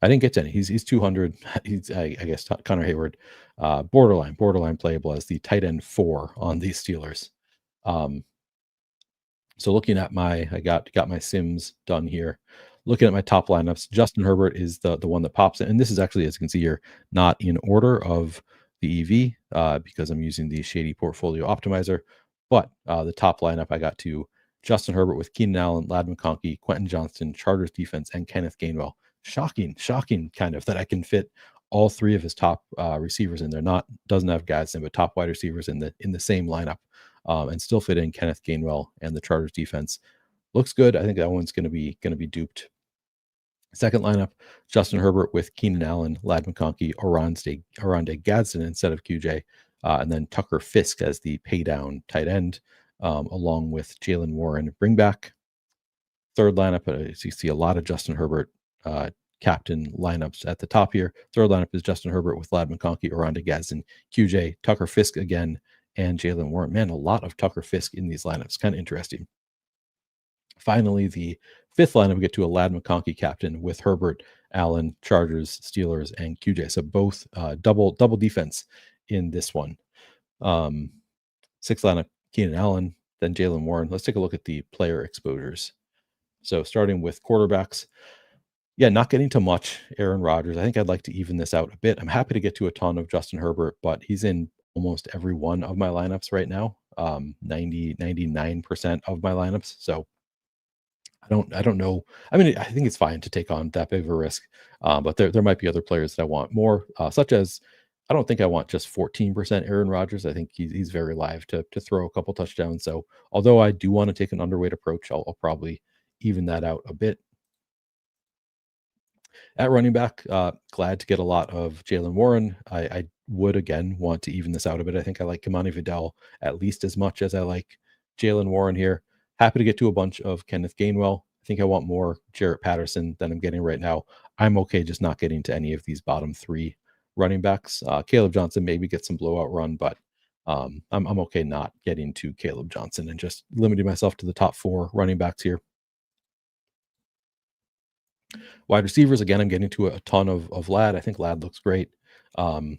I didn't get to any. He's 200. He's I guess Connor Hayward, borderline playable as the tight end 4 on these Steelers. So looking at I got my Sims done here. Looking at my top lineups, Justin Herbert is the one that pops in. And this is actually, as you can see here, not in order of the EV because I'm using the Shady Portfolio Optimizer. But the top lineup, I got to Justin Herbert with Keenan Allen, Ladd McConkey, Quentin Johnston, Chargers defense, and Kenneth Gainwell. Shocking kind of that I can fit all 3 of his top receivers in there. Doesn't have Gadsden, but top wide receivers in the same lineup. And still fit in Kenneth Gainwell and the Chargers defense. Looks good. I think that one's going to be duped. Second lineup, Justin Herbert with Keenan Allen, Ladd McConkey, Oronde Gadsden instead of QJ, and then Tucker Fisk as the pay down tight end, along with Jalen Warren. Bring back. Third lineup, so you see a lot of Justin Herbert captain lineups at the top here. Third lineup is Justin Herbert with Ladd McConkey, Oronde Gadsden, QJ, Tucker Fisk again, and Jalen Warren. Man, a lot of Tucker Fisk in these lineups. Kind of interesting. Finally, the fifth lineup, we get to a Ladd McConkey captain with Herbert, Allen, Chargers, Steelers, and QJ. So both double defense in this one. Sixth lineup, Keenan Allen, then Jalen Warren. Let's take a look at the player exposures. So starting with quarterbacks, not getting to much Aaron Rodgers. I think I'd like to even this out a bit. I'm happy to get to a ton of Justin Herbert, but he's in almost every one of my lineups right now. 99% of my lineups. So I don't know. I mean, I think it's fine to take on that big of a risk, but there might be other players that I want more, such as I don't think I want just 14% Aaron Rodgers. I think he's very live to throw a couple touchdowns. So although I do want to take an underweight approach, I'll probably even that out a bit. At running back, glad to get a lot of Jalen Warren. I would again want to even this out a bit. I think I like Kimani Vidal at least as much as I like Jalen Warren here. Happy to get to a bunch of Kenneth Gainwell. I think I want more Jarrett Patterson than I'm getting right now. I'm okay just not getting to any of these bottom 3 running backs. Caleb Johnson maybe get some blowout run, but I'm okay not getting to Caleb Johnson and just limiting myself to the top 4 running backs here. Wide receivers, again, I'm getting to a ton of Ladd. I think Ladd looks great. Um,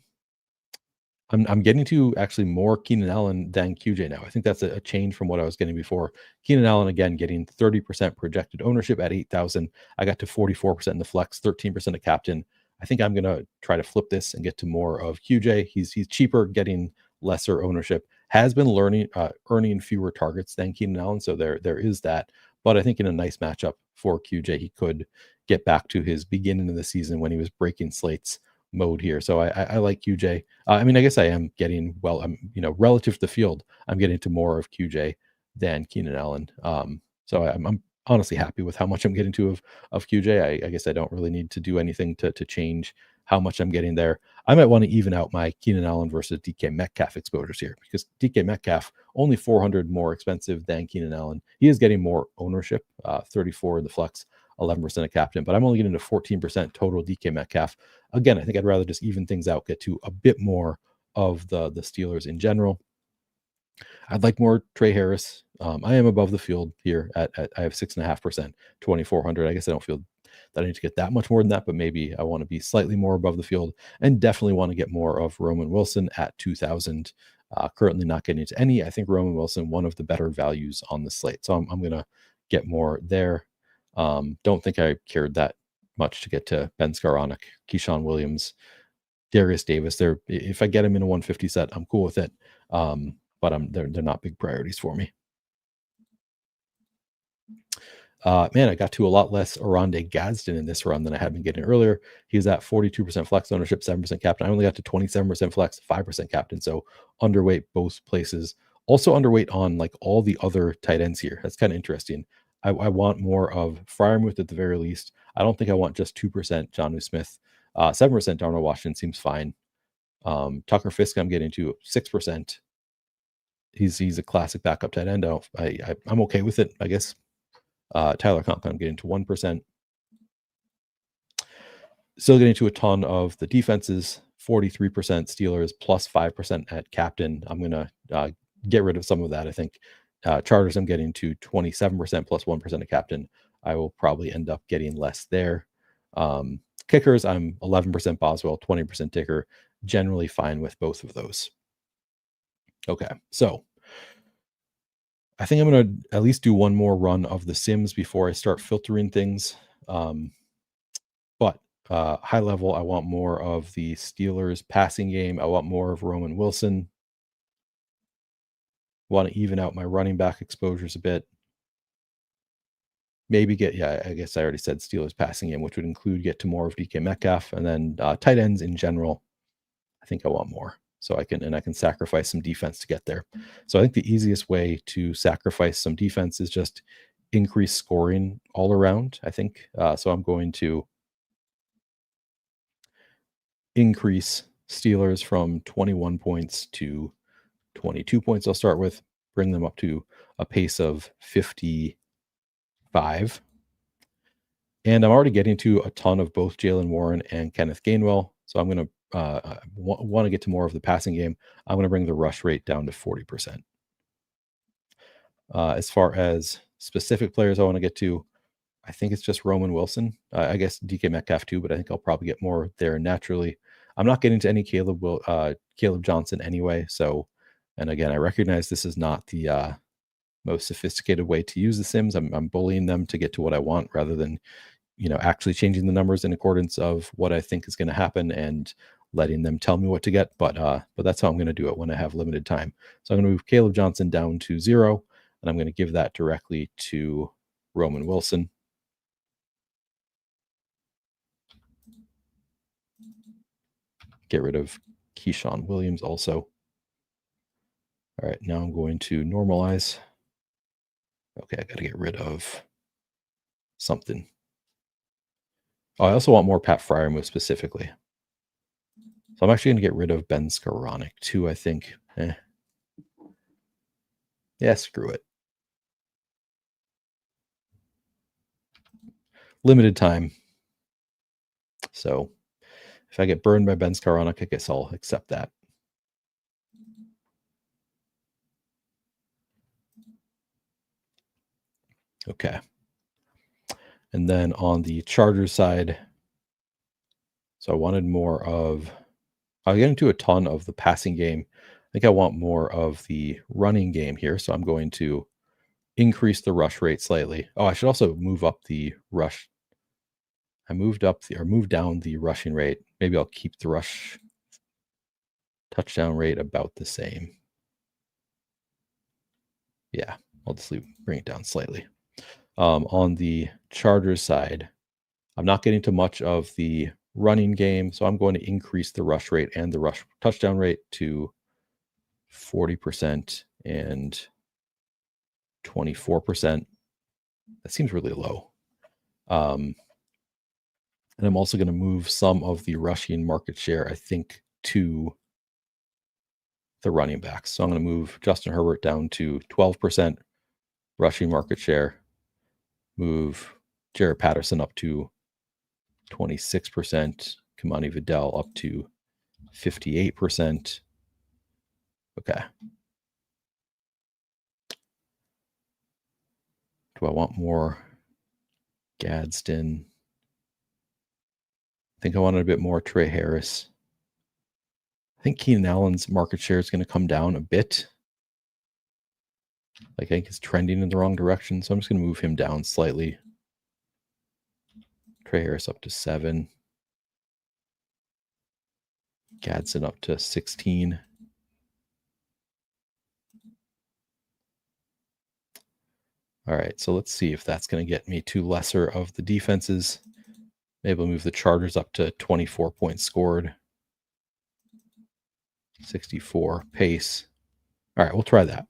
I'm getting to actually more Keenan Allen than QJ now. I think that's a change from what I was getting before. Keenan Allen, again, getting 30% projected ownership at 8,000. I got to 44% in the flex, 13% of captain. I think I'm going to try to flip this and get to more of QJ. He's cheaper, getting lesser ownership. Has been earning fewer targets than Keenan Allen, so there is that. But I think in a nice matchup for QJ, he could get back to his beginning of the season when he was breaking slates mode here. So I like QJ. I mean, I guess I am getting relative to the field, I'm getting to more of QJ than Keenan Allen. So I'm honestly happy with how much I'm getting to of QJ. I guess I don't really need to do anything to change how much I'm getting there. I might want to even out my Keenan Allen versus DK Metcalf exposures here, because DK Metcalf only 400 more expensive than Keenan Allen. He is getting more ownership, 34 in the flex, 11% of captain, but I'm only getting to 14% total DK Metcalf. Again, I think I'd rather just even things out, get to a bit more of the Steelers in general. I'd like more Trey Harris. I am above the field here at I have 6.5%, 2,400. I guess I don't feel that I need to get that much more than that, but maybe I want to be slightly more above the field, and definitely want to get more of Roman Wilson at 2,000. Currently not getting into any. I think Roman Wilson, one of the better values on the slate. So I'm going to get more there. Don't think I cared that much to get to Ben Skowronek, Keyshawn Williams, Darius Davis. If I get him in a 150 set, I'm cool with it. But they're not big priorities for me. Man, I got to a lot less Oronde Gadsden in this run than I had been getting earlier. He's at 42% flex ownership, 7% captain. I only got to 27% flex, 5% captain. So underweight both places. Also underweight on like all the other tight ends here. That's kind of interesting. I want more of Freiermuth at the very least. I don't think I want just 2% Jonnu Smith. 7% Darnell Washington seems fine. Tucker Fisk, I'm getting to 6%. He's a classic backup tight end. I'm okay with it, I guess. Tyler Conklin, I'm getting to 1%. Still getting to a ton of the defenses, 43% Steelers, plus 5% at captain. I'm going to get rid of some of that, I think. Chargers, I'm getting to 27% plus 1% of captain. I will probably end up getting less there. Kickers, I'm 11% Boswell, 20% Ticker. Generally fine with both of those. Okay, so I think I'm going to at least do one more run of the Sims before I start filtering things. But high level, I want more of the Steelers passing game. I want more of Roman Wilson. Want to even out my running back exposures a bit. Maybe I guess I already said Steelers passing game, which would include get to more of DK Metcalf, and then tight ends in general. I think I want more. So I can sacrifice some defense to get there. So I think the easiest way to sacrifice some defense is just increase scoring all around, I think. So I'm going to increase Steelers from 21 points to 22 points. I'll start with, bring them up to a pace of 55. And I'm already getting to a ton of both Jaylen Warren and Kenneth Gainwell. So I'm going to want to get to more of the passing game. I'm going to bring the rush rate down to 40%. As far as specific players I want to get to, I think it's just Roman Wilson. I guess DK Metcalf too, but I think I'll probably get more there naturally. I'm not getting to any Caleb Johnson anyway. So, and again, I recognize this is not the most sophisticated way to use the Sims. I'm bullying them to get to what I want rather than, actually changing the numbers in accordance of what I think is going to happen and letting them tell me what to get. But that's how I'm going to do it when I have limited time. So I'm going to move Caleb Johnson down to 0, and I'm going to give that directly to Roman Wilson. Get rid of Keyshawn Williams also. All right, now I'm going to normalize. Okay, I got to get rid of something. Oh, I also want more Pat Freiermuth specifically. So I'm actually going to get rid of Ben Skowronek too, I think. Yeah, screw it. Limited time. So if I get burned by Ben Skowronek, I guess I'll accept that. Okay. And then on the Chargers side, so I wanted more of, I'll get into a ton of the passing game. I think I want more of the running game here. So I'm going to increase the rush rate slightly. Oh, I should also move up the rush. I moved down the rushing rate. Maybe I'll keep the rush touchdown rate about the same. Yeah, I'll just bring it down slightly. On the Chargers side, I'm not getting to much of the running game, so I'm going to increase the rush rate and the rush touchdown rate to 40% and 24%. That seems really low. And I'm also going to move some of the rushing market share, I think, to the running backs. So I'm going to move Justin Herbert down to 12% rushing market share, move Jared Patterson up to 26%, Kamani Vidal up to 58%. Okay. Do I want more Gadsden? I think I wanted a bit more Trey Harris. I think Keenan Allen's market share is going to come down a bit. Like, I think it's trending in the wrong direction, so I'm just going to move him down slightly. Trey Harris up to 7. Gadsden up to 16. All right, so let's see if that's going to get me to lesser of the defenses. Maybe I'll move the Chargers up to 24 points scored. 64 pace. All right, we'll try that.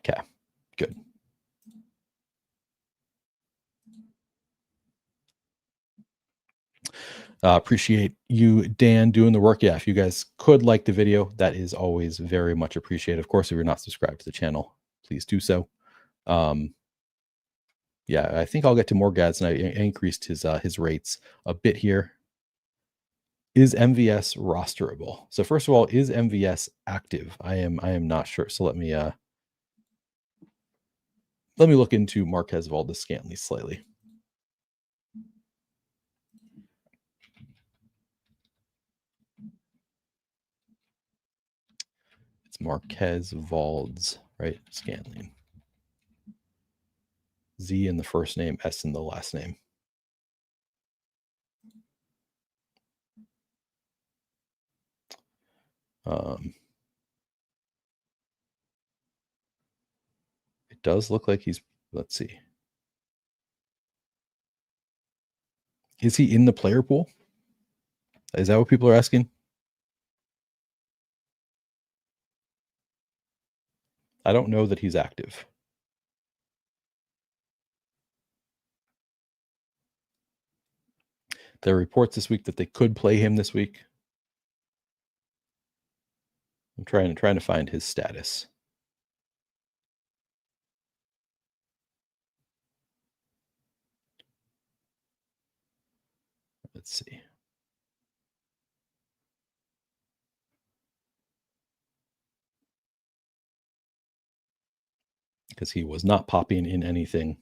Okay, good. Appreciate you, Dan, doing the work. Yeah, if you guys could like the video, that is always very much appreciated. Of course, if you're not subscribed to the channel, please do so. Yeah, I think I'll get to more Gadsden. I increased his rates a bit here. Is MVS rosterable? So first of all, is MVS active? I am not sure. So let me look into Marquez Valdes-Scantling slightly. It's Marquez Valdes, right? Scantling. Z in the first name, S in the last name. It does look like he's, let's see. Is he in the player pool? Is that what people are asking? I don't know that he's active. There are reports this week that they could play him this week. I'm trying to find his status. Let's see. Because he was not popping in anything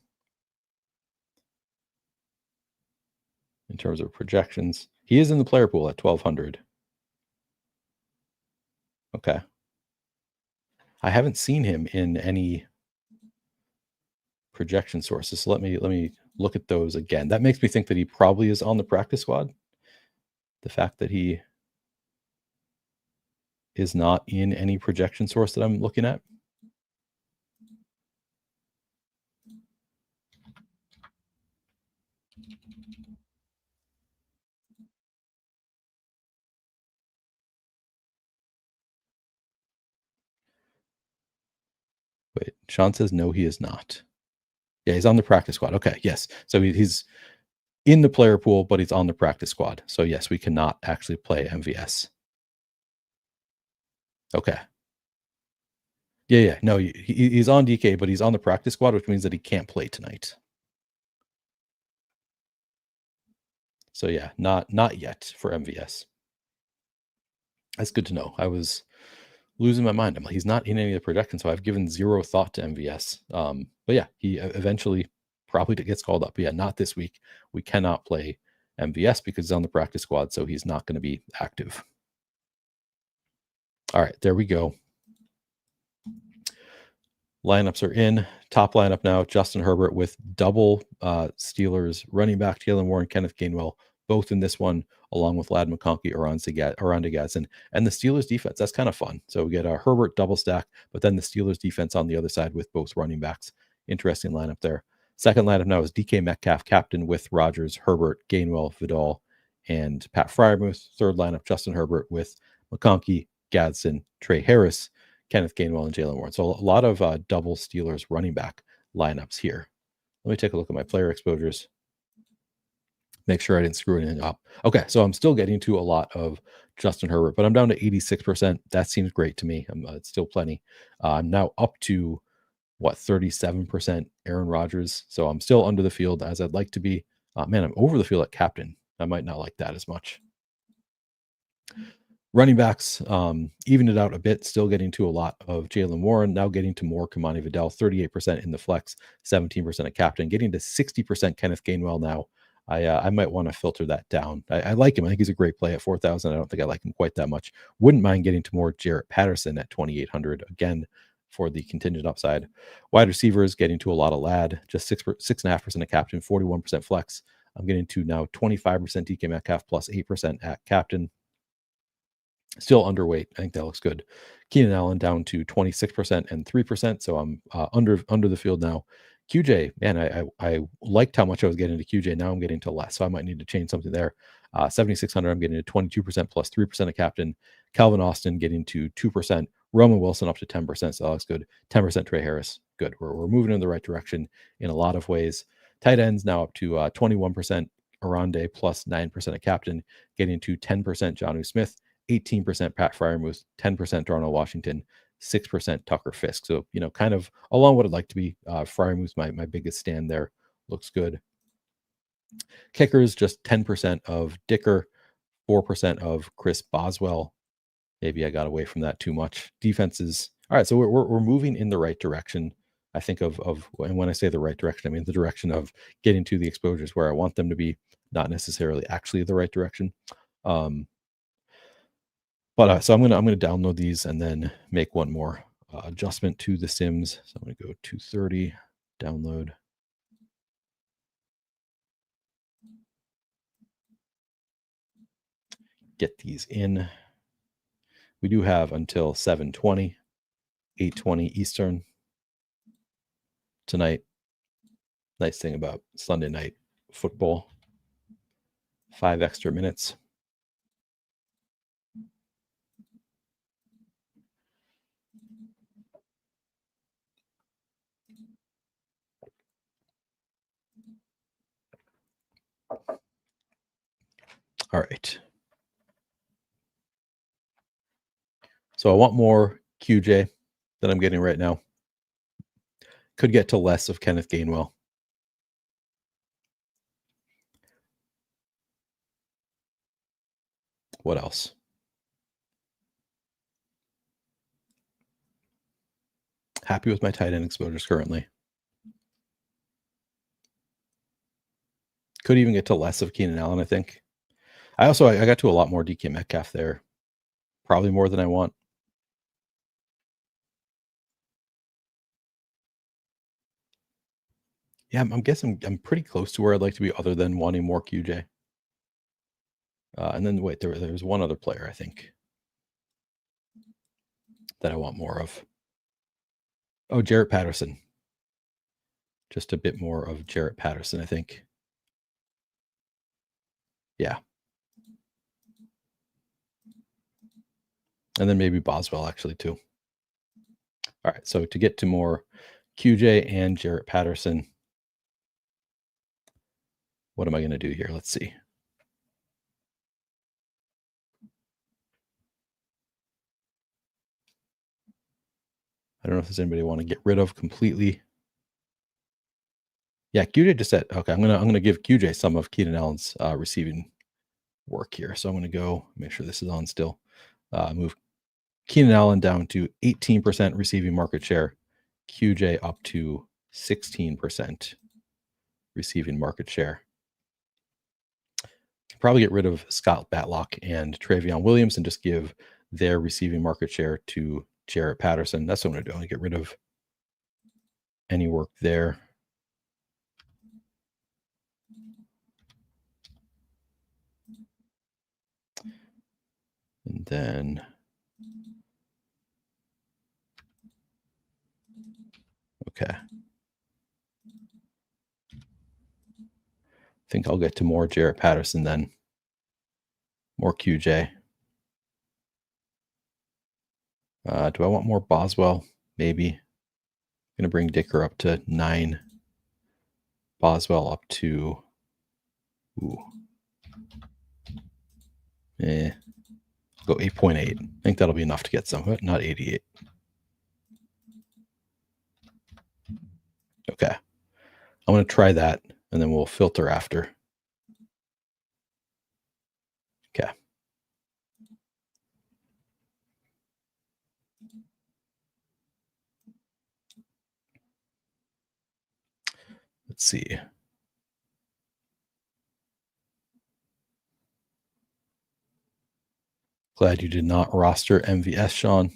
in terms of projections. He is in the player pool at 1,200. Okay. I haven't seen him in any projection sources. So let me look at those again. That makes me think that he probably is on the practice squad. The fact that he is not in any projection source that I'm looking at. Wait, Sean says no, he is not. Yeah, he's on the practice squad. Okay, yes. So he's in the player pool, but he's on the practice squad. So yes, we cannot actually play MVS. Okay. Yeah. No, he's on DK, but he's on the practice squad, which means that he can't play tonight. So yeah, not yet for MVS. That's good to know. I was losing my mind. I'm like, he's not in any of the projections, so I've given zero thought to MVS. But yeah, he eventually probably gets called up. But yeah, not this week. We cannot play MVS because he's on the practice squad, so he's not going to be active. All right, there we go. Lineups are in. Top lineup now, Justin Herbert with double Steelers running back Jalen Warren, Kenneth Gainwell, both in this one, along with Lad McConkey, Aranda Gadsden, and the Steelers defense. That's kind of fun. So we get a Herbert double stack, but then the Steelers defense on the other side with both running backs. Interesting lineup there. Second lineup now is DK Metcalf, captain with Rodgers, Herbert, Gainwell, Vidal, and Pat Freiermuth. Third lineup, Justin Herbert with McConkey, Gadsden, Trey Harris, Kenneth Gainwell, and Jalen Warren. So a lot of double Steelers running back lineups here. Let me take a look at my player exposures. Make sure I didn't screw anything up. Okay, so I'm still getting to a lot of Justin Herbert, but I'm down to 86%. That seems great to me. It's still plenty. I'm now up to, 37% Aaron Rodgers. So I'm still under the field as I'd like to be. Man, I'm over the field at captain. I might not like that as much. Running backs, evened it out a bit, still getting to a lot of Jalen Warren, now getting to more Kamani Vidal, 38% in the flex, 17% at captain, getting to 60% Kenneth Gainwell now. I might want to filter that down. I like him. I think he's a great play at 4,000. I don't think I like him quite that much. Wouldn't mind getting to more Jarrett Patterson at 2,800, again, for the contingent upside. Wide receivers, getting to a lot of Lad, just 6.5% at captain, 41% flex. I'm getting to now 25% DK Metcalf plus 8% at captain. Still underweight. I think that looks good. Keenan Allen down to 26% and 3%. So I'm under the field now. QJ, man, I liked how much I was getting to QJ. Now I'm getting to less. So I might need to change something there. 7,600, I'm getting to 22% plus 3% of captain. Calvin Austin getting to 2%. Roman Wilson up to 10%. So that looks good. 10% Trey Harris. Good. We're moving in the right direction in a lot of ways. Tight ends now up to 21%. Arande plus 9% of captain. Getting to 10% Jonnu Smith. 18% Pat Freiermuth, 10% Darnell Washington, 6% Tucker Fisk. So, kind of along what I'd like to be. Freiermuth, my biggest stand there. Looks good. Kickers, just 10% of Dicker, 4% of Chris Boswell. Maybe I got away from that too much. Defenses. All right, so we're moving in the right direction. I think of and when I say the right direction, I mean the direction of getting to the exposures where I want them to be, not necessarily actually the right direction. But so I'm gonna download these and then make one more adjustment to the Sims. So I'm gonna go 230, download. Get these in. We do have until 7:20, 8:20 Eastern tonight. Nice thing about Sunday night football. 5 extra minutes. All right. So I want more QJ than I'm getting right now. Could get to less of Kenneth Gainwell. What else? Happy with my tight end exposures currently. Could even get to less of Keenan Allen, I think. I got to a lot more DK Metcalf there. Probably more than I want. Yeah, I'm guessing I'm pretty close to where I'd like to be other than wanting more QJ. And then wait, there was one other player, I think, that I want more of. Oh, Jarrett Patterson. Just a bit more of Jarrett Patterson, I think. Yeah. And then maybe Boswell actually too. All right, so to get to more QJ and Jarrett Patterson, what am I going to do here? Let's see. I don't know if there's anybody I want to get rid of completely. Yeah, QJ just said, okay, I'm gonna give QJ some of Keenan Allen's receiving work here. So I'm gonna go make sure this is on still. Move Keenan Allen down to 18% receiving market share. QJ up to 16% receiving market share. Probably get rid of Scott Batlock and Travion Williams and just give their receiving market share to Jarrett Patterson. That's what I'm going to do. I'm going to get rid of any work there. And then okay. I think I'll get to more Jarrett Patterson then. More QJ. Do I want more Boswell? Maybe. I'm going to bring Dicker up to 9. Boswell up to... Ooh. I'll go 8.8. I think that'll be enough to get some, but not 88. Okay. I'm going to try that, and then we'll filter after. Okay. Let's see. Glad you did not roster MVS, Sean.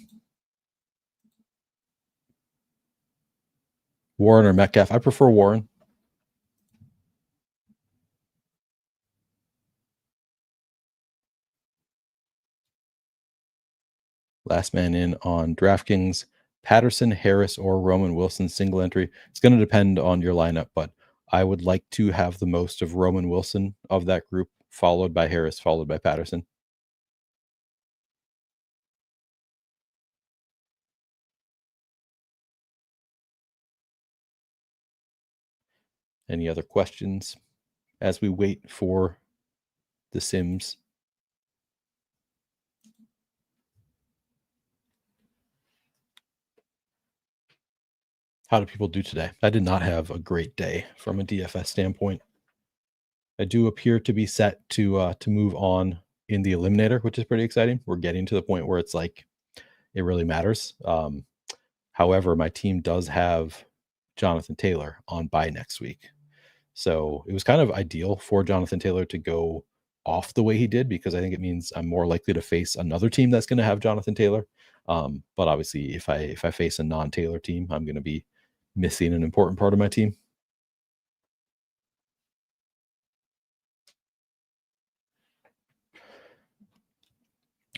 Warren or Metcalf? I prefer Warren. Last man in on DraftKings. Patterson, Harris, or Roman Wilson single entry. It's going to depend on your lineup, but I would like to have the most of Roman Wilson of that group, followed by Harris, followed by Patterson. Any other questions as we wait for the Sims? How do people do today? I did not have a great day from a DFS standpoint. I do appear to be set to move on in the eliminator, which is pretty exciting. We're getting to the point where it's like it really matters. However, my team does have Jonathan Taylor on bye next week. So it was kind of ideal for Jonathan Taylor to go off the way he did, because I think it means I'm more likely to face another team that's going to have Jonathan Taylor. But obviously, if I face a non-Taylor team, I'm going to be missing an important part of my team.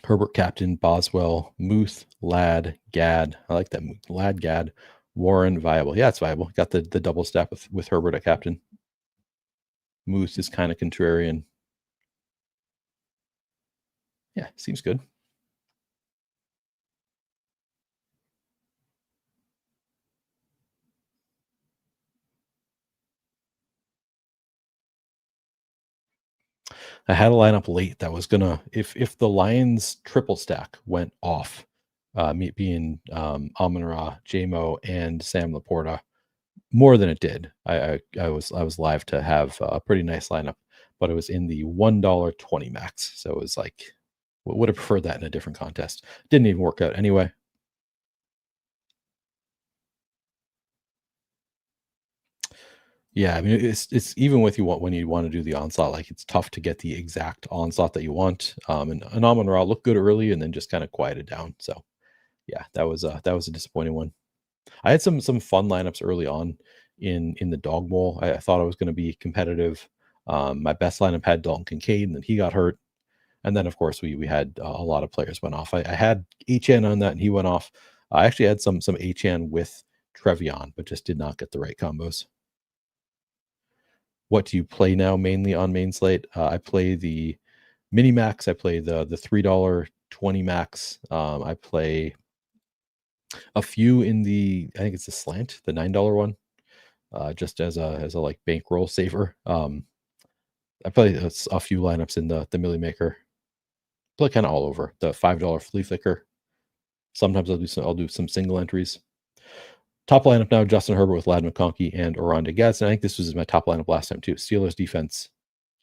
Herbert, captain, Boswell, Muth, Ladd, Gad. I like that. Ladd, Gad, Warren, viable. Yeah, it's viable. Got the double stack with Herbert at captain. Muth is kind of contrarian. Yeah, seems good. I had a lineup late that was gonna, if the Lions triple stack went off, me being Amon-Ra, JMO, and Sam Laporta, more than it did. I was live to have a pretty nice lineup, but it was in the $1.20 max. So it was like, would have preferred that in a different contest. Didn't even work out anyway. Yeah, I mean, it's even with when you want to do the onslaught, like it's tough to get the exact onslaught that you want. And Amon-Ra looked good early, and then just kind of quieted down. So yeah, that was a disappointing one. I had some fun lineups early on in the dog bowl. I thought I was going to be competitive. My best lineup had Dalton Kincaid, and then he got hurt. And then of course we had a lot of players went off. I had Achan on that, and he went off. I actually had some Achan with Trevion, but just did not get the right combos. What do you play now mainly on main slate? I play the mini max. I play the $3.20 max. I play a few in I think it's the slant, the $9 one, just as a like bankroll saver. I play a few lineups in the Millie Maker. Play kind of all over. The $5 flea flicker. Sometimes I'll do some single entries. Top lineup now: Justin Herbert with Ladd McConkey and Oronde Gadsden. I think this was my top lineup last time too. Steelers defense: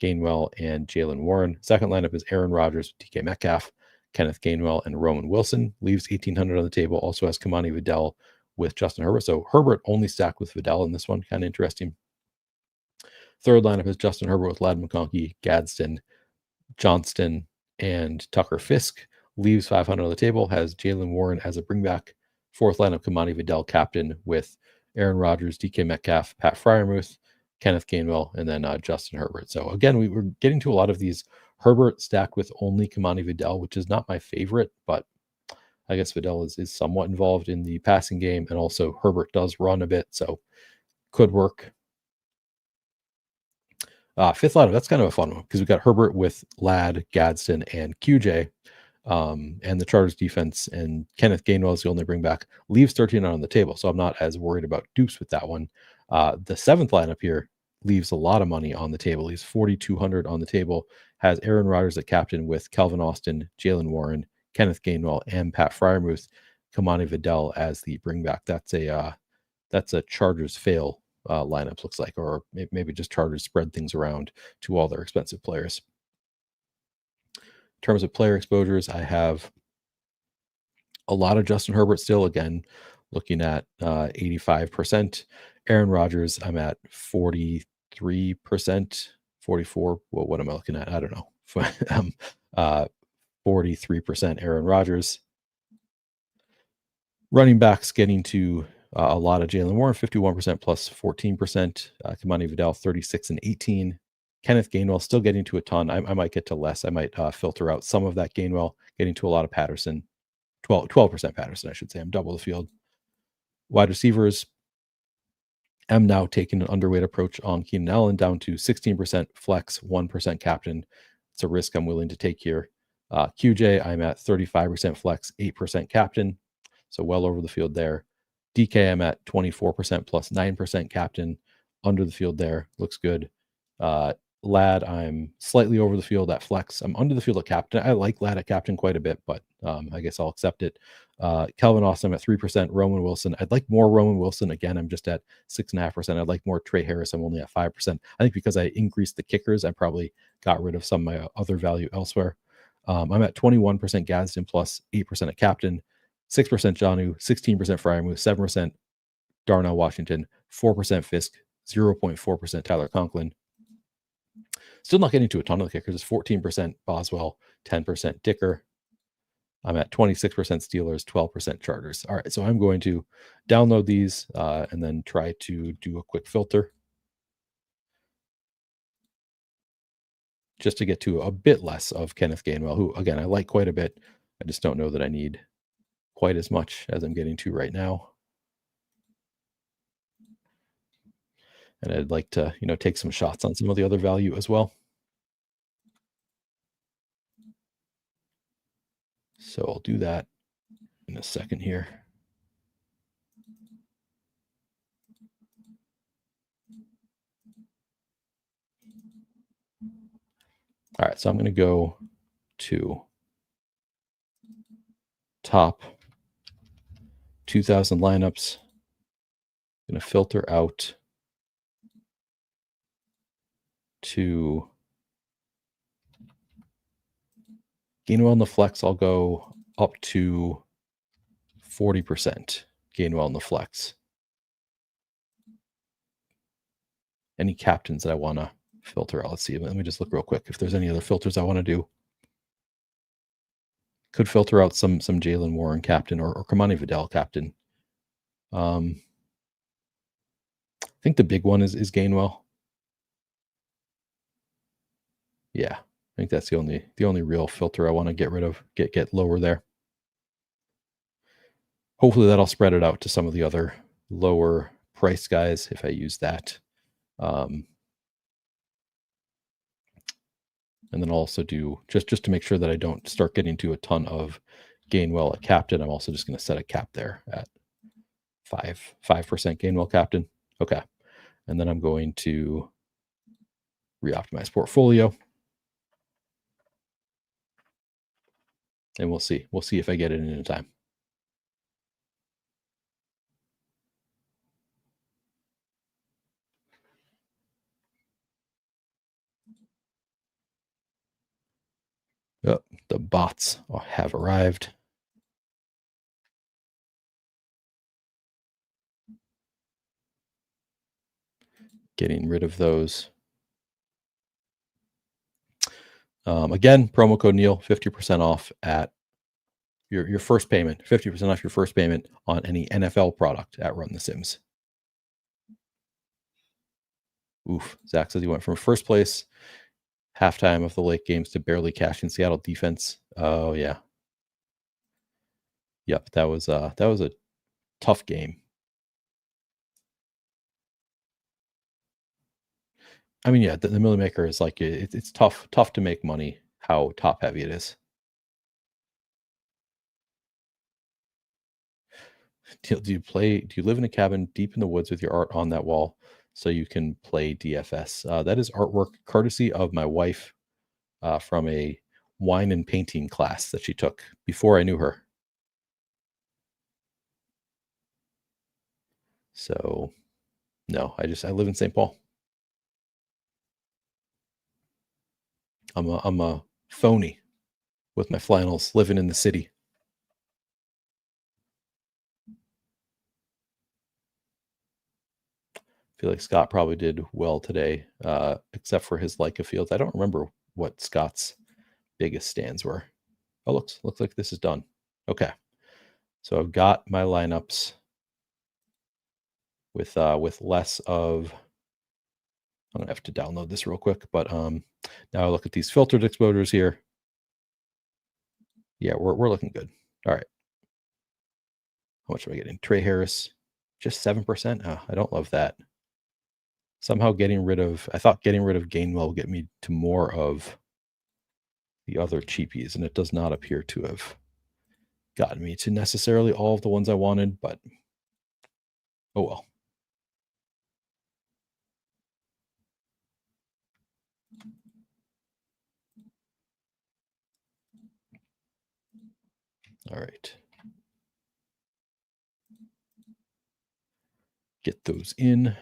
Gainwell and Jalen Warren. Second lineup is Aaron Rodgers with DK Metcalf, Kenneth Gainwell, and Roman Wilson. Leaves 1,800 on the table. Also has Kamani Vidal with Justin Herbert. So Herbert only stacked with Vidal in this one. Kind of interesting. Third lineup is Justin Herbert with Ladd McConkey, Gadsden, Johnston, and Tucker Fisk. Leaves 500 on the table. Has Jalen Warren as a bringback. Fourth lineup, Kamani Vidal captain with Aaron Rodgers, DK Metcalf, Pat Freiermuth, Kenneth Gainwell, and then Justin Herbert. So again, we were getting to a lot of these Herbert stacked with only Kamani Vidal, which is not my favorite, but I guess Vidal is somewhat involved in the passing game, and also Herbert does run a bit, so could work. Fifth lineup, that's kind of a fun one because we got Herbert with Ladd, Gadsden, and QJ, and the Chargers defense, and Kenneth Gainwell is the only bring back. Leaves 13 on the table, so I'm not as worried about dupes with that one. The seventh lineup here leaves a lot of money on the table. Leaves 4,200 on the table. Has Aaron Rodgers at captain with Calvin Austin, Jalen Warren, Kenneth Gainwell, and Pat Freiermuth. Kamani Vidal as the bring back. That's a Chargers fail lineups, looks like, or maybe just Chargers spread things around to all their expensive players. In terms of player exposures, I have a lot of Justin Herbert still, again, looking at 85%. Aaron Rodgers, I'm at 43%, 44. Well, what am I looking at? I don't know. 43% Aaron Rodgers. Running backs getting to a lot of Jalen Warren, 51% plus 14%. Kamani Vidal, 36 and 18. Kenneth Gainwell still getting to a ton. I might get to less. I might filter out some of that Gainwell, getting to a lot of Patterson. 12% Patterson, I should say. I'm double the field. Wide receivers, I'm now taking an underweight approach on Keenan Allen, down to 16% flex, 1% captain. It's a risk I'm willing to take here. QJ, I'm at 35% flex, 8% captain. So well over the field there. DK, I'm at 24% plus 9% captain. Under the field there. Looks good. Ladd, I'm slightly over the field at flex. I'm under the field at captain. I like Ladd at captain quite a bit, but I guess I'll accept it. Calvin Austin, I'm at 3%. Roman Wilson, I'd like more Roman Wilson. Again, I'm just at 6.5%. I'd like more Trey Harris. I'm only at 5%. I think because I increased the kickers, I probably got rid of some of my other value elsewhere. I'm at 21% Gadsden plus 8% at captain, 6% Jonnu, 16% Freiermuth, 7% Darnell Washington, 4% Fisk, 0.4% Tyler Conklin. Still not getting to a ton of the kickers. It's 14% Boswell, 10% Dicker. I'm at 26% Steelers, 12% Chargers. All right, so I'm going to download these and then try to do a quick filter just to get to a bit less of Kenneth Gainwell, who, again, I like quite a bit. I just don't know that I need quite as much as I'm getting to right now. And I'd like to, take some shots on some of the other value as well. So I'll do that in a second here. All right, so I'm going to go to top 2,000 lineups. I'm going to filter out to Gainwell in the flex. I'll go up to 40% Gainwell in the flex. Any captains that I want to filter out? Let's see. Let me just look real quick if there's any other filters I want to do. Could filter out some Jalen Warren captain or Kamani Vidal captain. I think the big one is Gainwell. Yeah, I think that's the only real filter I want to get rid of, get lower there. Hopefully that'll spread it out to some of the other lower price guys if I use that. And then I'll also do, just to make sure that I don't start getting to a ton of Gainwell at captain, I'm also just going to set a cap there at 5% Gainwell captain. Okay. And then I'm going to re-optimize portfolio. And we'll see. We'll see if I get it in time. Yep. The bots have arrived. Getting rid of those. Again, promo code Neil, 50% off at your first payment, 50% off your first payment on any NFL product at Run the Sims. Oof. Zach says he went from first place, halftime of the late games, to barely cashing Seattle defense. Oh yeah. Yep, that was a tough game. I mean, yeah, the Millie Maker is like it's tough to make money. How top heavy it is. Do you live in a cabin deep in the woods with your art on that wall so you can play DFS? That is artwork courtesy of my wife from a wine and painting class that she took before I knew her. So no, I live in St. Paul. I'm a phony with my flannels living in the city. I feel like Scott probably did well today, except for his Leica fields. I don't remember what Scott's biggest stands were. Oh, looks like this is done. Okay, so I've got my lineups with less of. I'm gonna have to download this real quick, but now I look at these filtered exposures here. Yeah, we're looking good. All right. How much am I getting? Trey Harris, just 7%. I don't love that. Somehow I thought getting rid of Gainwell would get me to more of the other cheapies, and it does not appear to have gotten me to necessarily all of the ones I wanted, but oh well. All right. Get those in.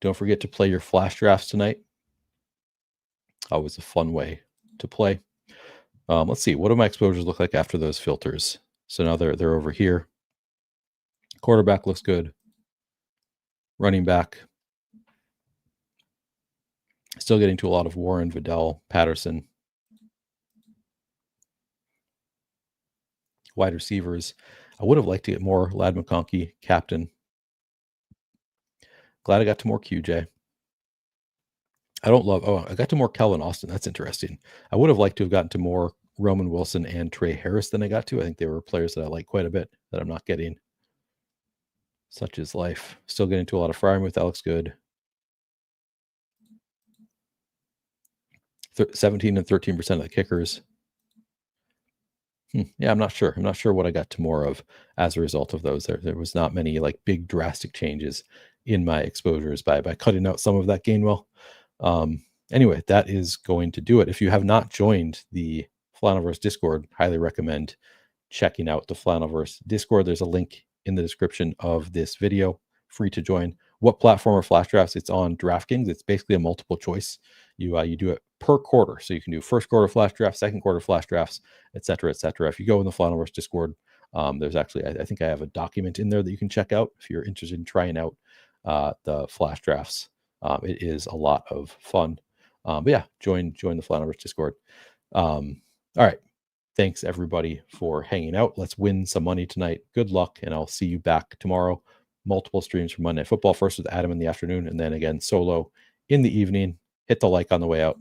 Don't forget to play your flash drafts tonight. Always a fun way to play. Let's see. What do my exposures look like after those filters? So now they're over here. Quarterback looks good. Running back. Still getting to a lot of Warren, Vidal, Patterson. Wide receivers. I would have liked to get more Lad McConkey, captain. Glad I got to more QJ. I got to more Kelvin Austin. That's interesting. I would have liked to have gotten to more Roman Wilson and Trey Harris than I got to. I think they were players that I like quite a bit that I'm not getting. Such is life. Still getting to a lot of Freiermuth. That looks good. 17 and 13% of the kickers. Yeah, I'm not sure. I'm not sure what I got to more of as a result of those. There was not many like big drastic changes in my exposures by cutting out some of that Gainwell. Anyway, that is going to do it. If you have not joined the Flannelverse Discord, highly recommend checking out the Flannelverse Discord. There's a link in the description of this video. Free to join. What platform or flash drafts? It's on DraftKings. It's basically a multiple choice. You do it per quarter, so you can do first quarter flash drafts, second quarter flash drafts, etc., etc. If you go in the Flannelverse Discord, there's actually I think I have a document in there that you can check out if you're interested in trying out the flash drafts. It is a lot of fun. But yeah, join the Flannelverse Discord. All right. Thanks everybody for hanging out. Let's win some money tonight. Good luck, and I'll see you back tomorrow. Multiple streams for Monday Night Football. First with Adam in the afternoon, and then again solo in the evening. Hit the like on the way out.